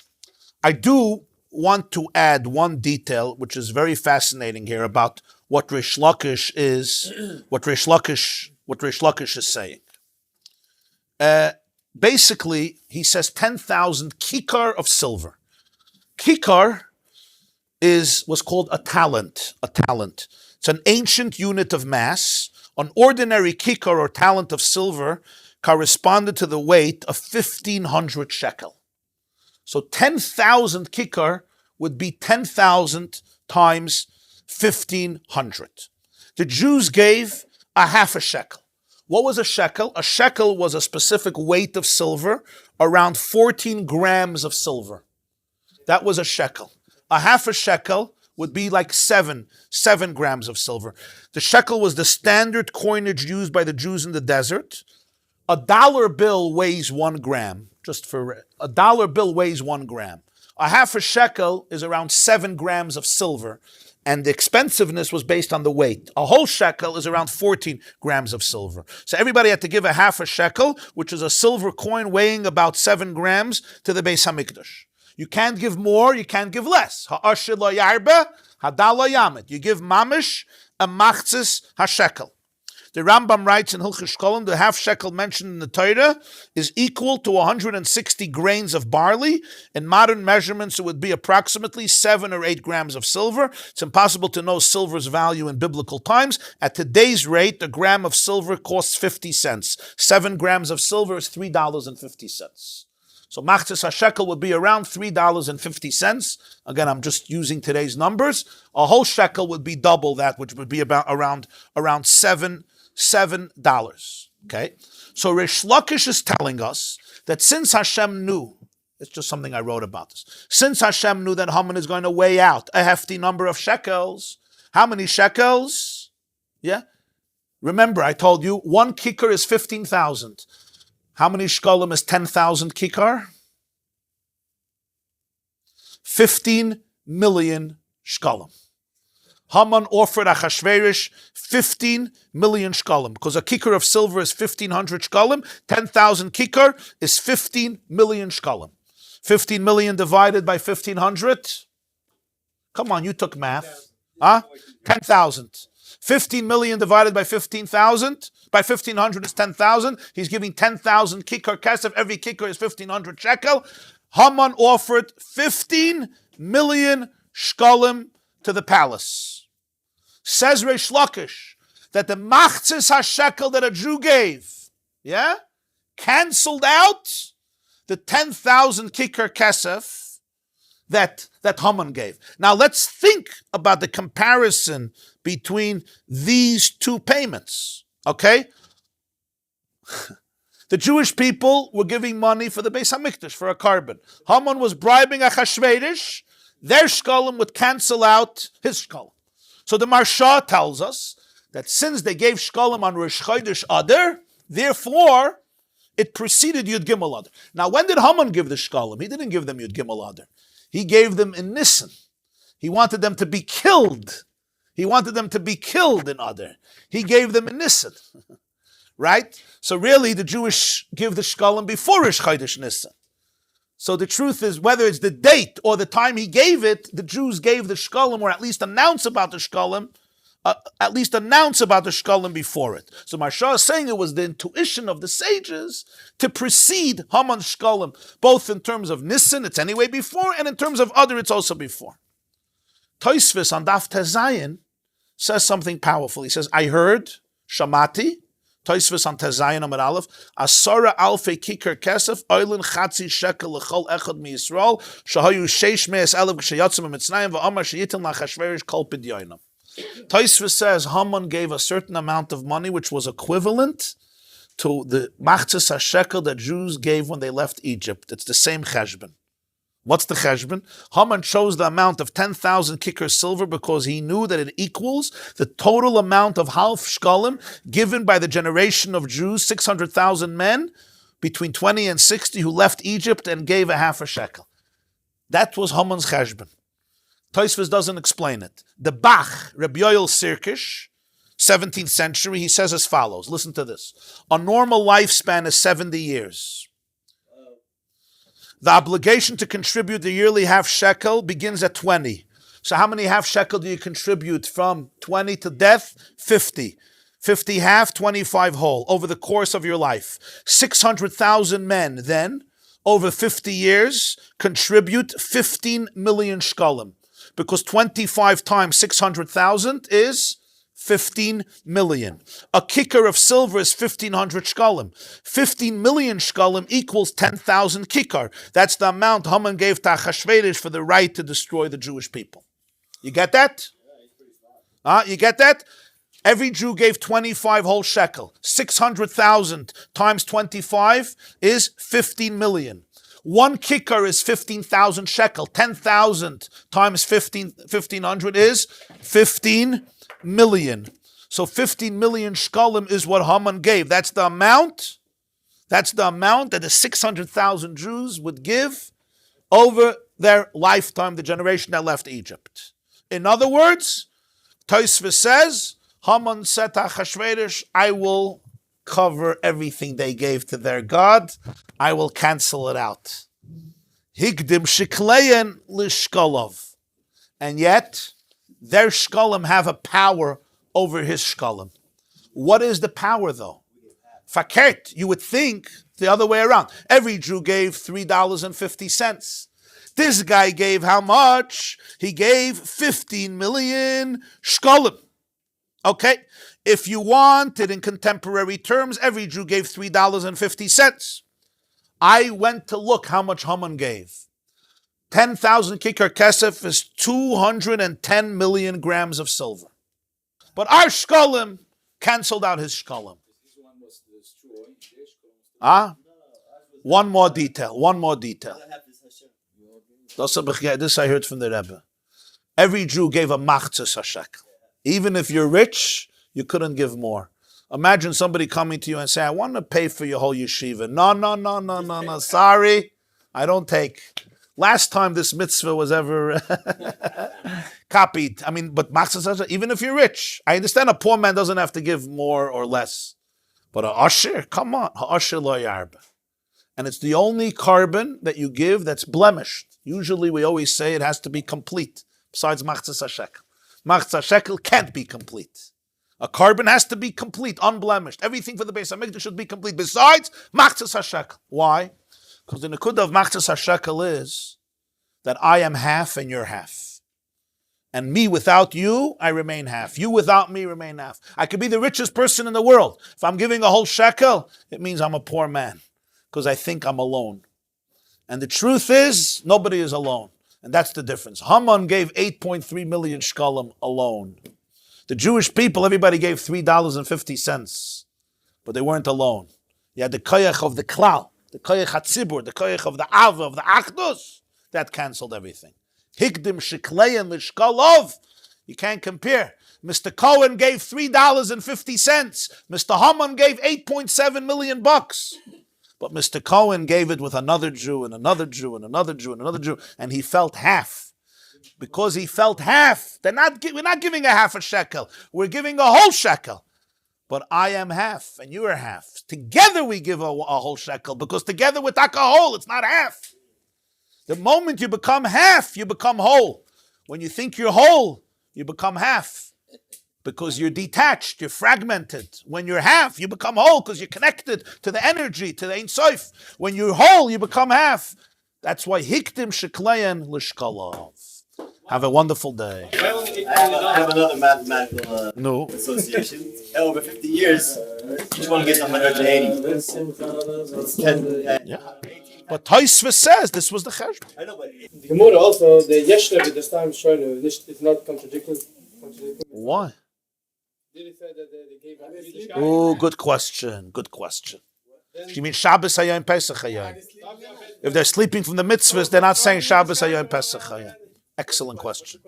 I do want to add one detail, which is very fascinating here about what Rish Lakish is saying. Basically, he says 10,000 kikar of silver. Kikar was called a talent. It's an ancient unit of mass. An ordinary kikar or talent of silver corresponded to the weight of 1,500 shekel. So 10,000 kikar would be 10,000 times 1,500. The Jews gave a half a shekel. What was a shekel? A shekel was a specific weight of silver, around 14 grams of silver. That was a shekel. A half a shekel would be like 7 grams of silver. The shekel was the standard coinage used by the Jews in the desert. A dollar bill weighs 1 gram. A dollar bill weighs 1 gram. A half a shekel is around 7 grams of silver, and the expensiveness was based on the weight. A whole shekel is around 14 grams of silver. So everybody had to give a half a shekel, which is a silver coin weighing about 7 grams, to the Beis HaMikdash. You can't give more, you can't give less. Ha'ashir lo yarbe, hadal lo yamit. You give mamish a machzis ha-shekel. The Rambam writes in Hilchos Shkolim, the half shekel mentioned in the Torah is equal to 160 grains of barley. In modern measurements, it would be approximately 7 or 8 grams of silver. It's impossible to know silver's value in biblical times. At today's rate, a gram of silver costs 50 cents. 7 grams of silver is $3.50. So machzis ha-shekel would be around $3.50. Again, I'm just using today's numbers. A whole shekel would be double that, which would be about around $7. Okay? So Rish Lakish is telling us that since Hashem knew, it's just something I wrote about this, since Hashem knew that Haman is going to weigh out a hefty number of shekels, how many shekels? Yeah? Remember, I told you, 1 kikar is 15,000. How many shkolim is 10,000 kikar? 15 million shkolim. Haman offered Achashverosh 15 million shkolim, because a kikar of silver is 1,500 shkolim. 10,000 kikar is 15 million shkolim. 15 million divided by 1,500? Come on, you took math. 10,000. 15 million divided by 15,000, by 1,500 is 10,000. He's giving 10,000 kikar kesef. Every kikar is 1,500 shekel. Haman offered 15 million shkolim to the palace. Says Reish Lakish that the machzis ha-shekel that a Jew gave, canceled out the 10,000 kikar kesef that Haman gave. Now let's think about the comparison between these two payments, okay? The Jewish people were giving money for the Beis HaMikdash, for a carbon. Haman was bribing Achashverosh. Their shkolim would cancel out his shkolim. So the Marsha tells us that since they gave shkolim on Rosh Chodesh Adar, therefore it preceded Yud Gimel Adar. Now when did Haman give the shkolim? He didn't give them Yud Gimel Adar. He gave them in Nisan. He wanted them to be killed. He wanted them to be killed in Adar. He gave them in Nisan. Right? So really the Jewish give the shkolim before Rosh Chodesh Nisan. So the truth is, whether it's the date or the time he gave it, the Jews gave the shkolim, or at least announce about the shkolim, before it. So Marsha is saying it was the intuition of the sages to precede Haman's shkolim, both in terms of Nisan, it's anyway before, and in terms of Adar, it's also before. Tosfos on Daf Tezayin says something powerful. He says, I heard, Shamati, Tosfos on Tezayin Amar Aleph, Asara alfei kikar kesef, oilin chatzi shekel lechol echad mi Yisrael, shahayu sheish me'es elef ksheyatzim ha'mitzrayim, va'amar sheyitin la'chashverish kol pidyoinam. Tosfos says Haman gave a certain amount of money, which was equivalent to the machzas hashekel that Jews gave when they left Egypt. It's the same cheshbon. What's the cheshbon? Haman chose the amount of 10,000 kikar silver because he knew that it equals the total amount of half shekalim given by the generation of Jews, 600,000 men, between 20 and 60, who left Egypt and gave a half a shekel. That was Haman's cheshbon. Tosfos doesn't explain it. The Bach, Rabbi Yoel Sirkish, 17th century, he says as follows. Listen to this. A normal lifespan is 70 years. The obligation to contribute the yearly half shekel begins at 20. So how many half shekel do you contribute from 20 to death? 50. 50 half, 25 whole, over the course of your life. 600,000 men then, over 50 years, contribute 15 million shekalim. Because 25 times 600,000 is 15 million. A kikar of silver is 1,500 shekalim. 15 million shekalim equals 10,000 kikar. That's the amount Haman gave to Achashverosh for the right to destroy the Jewish people. You get that? You get that? Every Jew gave 25 whole shekel. 600,000 times 25 is 15 million. One kikar is 15,000 shekel. 10,000 times 1,500 is 15 million. So 15 million shekalim is what Haman gave. That's the amount that the 600,000 Jews would give over their lifetime, the generation that left Egypt. In other words, Tosfos says, Haman said to Achashverosh, I will cover everything they gave to their God. I will cancel it out. Higdim shikleyen lishkolov. And yet, their shkalim have a power over his shkalim. What is the power, though? Fakert, you would think the other way around. Every Jew gave $3.50. This guy gave how much? He gave 15 million shkalim. Okay? If you want it in contemporary terms, every Jew gave $3.50. I went to look how much Haman gave. 10,000 kikar kesef is 210 million grams of silver. But our shkalim canceled out his shkalim. One more detail. This I heard from the Rebbe. Every Jew gave a machzas hashekel. Even if you're rich, you couldn't give more. Imagine somebody coming to you and saying, I want to pay for your whole yeshiva. No. Sorry, I don't take. Last time this mitzvah was ever copied. I mean, but machzas, even if you're rich, I understand a poor man doesn't have to give more or less. But a usher, come on, usher lo yarba. And it's the only carbon that you give that's blemished. Usually we always say it has to be complete, besides machzas hashekel. Machzas hashekel can't be complete. A carbon has to be complete, unblemished. Everything for the Beis HaMikdash should be complete, besides machzas hashekel. Why? Because the nekudah of machzas hashekel is that I am half and you're half. And me without you, I remain half. You without me remain half. I could be the richest person in the world. If I'm giving a whole shekel, it means I'm a poor man. Because I think I'm alone. And the truth is, nobody is alone. And that's the difference. Haman gave 8.3 million shekalim alone. The Jewish people, everybody gave $3.50. But they weren't alone. You had the koyach of the klal, the koyach hatzibur, the koyach of the ava, of the achdus. That canceled everything. Higdim shikleyen lishkalov. You can't compare. Mr. Cohen gave $3.50. Mr. Haman gave 8.7 million bucks. But Mr. Cohen gave it with another Jew and another Jew and another Jew and another Jew, and he felt half. Because he felt half. We're not giving a half a shekel. We're giving a whole shekel. But I am half and you are half. Together we give a whole shekel, because together we're taka whole. It's not half. The moment you become half, you become whole. When you think you're whole, you become half. Because you're detached, you're fragmented. When you're half, you become whole because you're connected to the energy, to the Ein Sof. When you're whole, you become half. That's why hikdim shekleyen lishkalov. Have a wonderful day. I have another mathematical association. Over 50 years, each one gets 180. It's 10. Yeah. But Tosfos says this was the cheshbon. I know, but the Gemarah also, the Yeshler with the time showing it's not contradicting. Why? Did it say that they gave Oh, good question. Good question. You mean Shabbos Hayom Pesach Hayom? If they're sleeping from the mitzvahs, they're not saying Shabbos Hayom Pesach Hayom. Excellent question.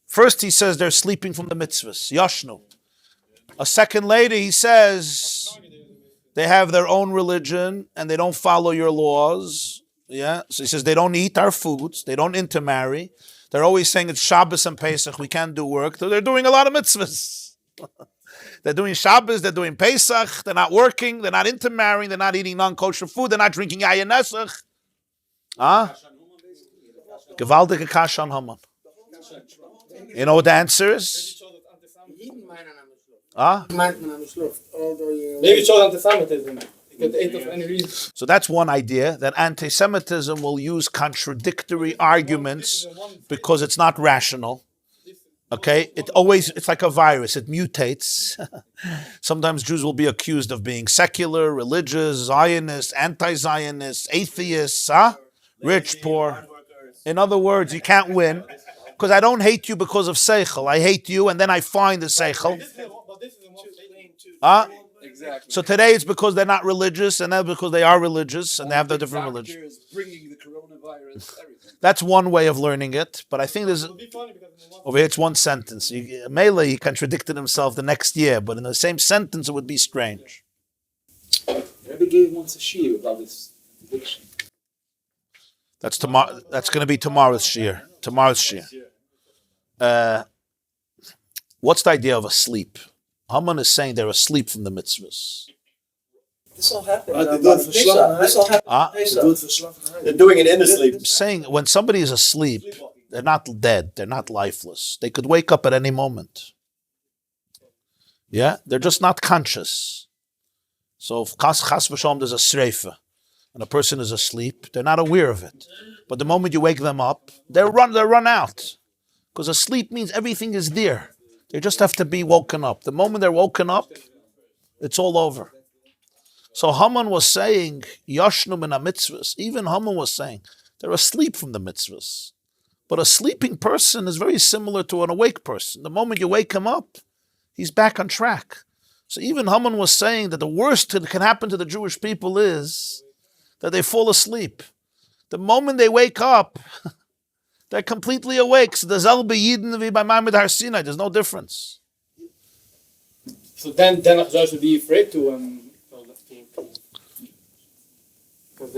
First, he says they're sleeping from the mitzvahs. Yashnu. A second later, he says they have their own religion and they don't follow your laws. Yeah. So he says they don't eat our foods. They don't intermarry. They're always saying it's Shabbos and Pesach. We can't do work. So they're doing a lot of mitzvahs. They're doing Shabbos. They're doing Pesach. They're not working. They're not intermarrying. They're not eating non-kosher food. They're not drinking Yayin Nesach. Gewaltige Kasha on Haman. You know what the answer is? Maybe it shows anti-Semitism. It could eat of any reason. So that's one idea, that anti-Semitism will use contradictory arguments because it's not rational. Okay? It's like a virus. It mutates. Sometimes Jews will be accused of being secular, religious, Zionist, anti-Zionist, atheists, rich, poor. In other words, you can't win. Because I don't hate you because of seichel. I hate you, and then I find the seichel. Exactly. So today it's because they're not religious, and then because they are religious, and they have their different religion. Bringing the coronavirus, everything. That's one way of learning it, but I think there's... Over here it's one sentence. Mele, he contradicted himself the next year, but in the same sentence it would be strange. Rabbi gave once a shiur about this addiction. That's tomorrow. That's going to be tomorrow's shiur. Tomorrow's shiur. What's the idea of asleep? Haman is saying they're asleep from the mitzvahs. This all happened. They do it for Shlach. This all happened. They do it for Shlach. They're doing it in the sleep. I'm saying when somebody is asleep, they're not dead. They're not lifeless. They could wake up at any moment. Yeah? They're just not conscious. So if chas v'shalom there's a sreifa and a person is asleep, they're not aware of it. But the moment you wake them up, they're run out. Because asleep means everything is there. They just have to be woken up. The moment they're woken up, it's all over. So Haman was saying, Yashnu min ha-mitzvahs. Even Haman was saying, they're asleep from the mitzvahs. But a sleeping person is very similar to an awake person. The moment you wake him up, he's back on track. So even Haman was saying that the worst that can happen to the Jewish people is that they fall asleep. The moment they wake up, they're completely awake. So there's there's no difference. So then Achzor should be afraid to because Could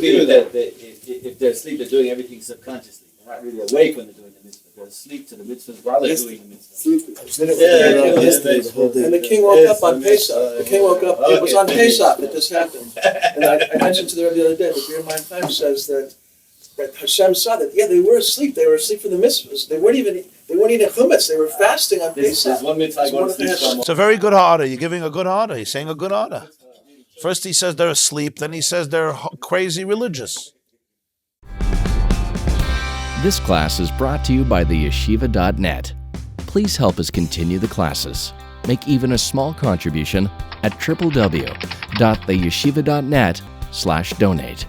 be that if they're asleep, they're doing everything subconsciously. They're not really awake when they're doing the mitzvah. They're asleep to the mitzvahs while they're doing the mitzvah. And the king woke up on Pesach. The king woke up. It was on Pesach that this happened. And I mentioned to them the other day. The Beer Mind Times says that Hashem saw that. Yeah, they were asleep. They were asleep for the mitzvahs. They weren't eating chumetz. They were fasting on Pesach. There's one mitzvah I go to sleep from. It's a very good order. You're giving a good order. You're saying a good order. First he says they're asleep, then he says they're crazy religious. This class is brought to you by theyeshiva.net. Please help us continue the classes. Make even a small contribution at www.theyeshiva.net/donate.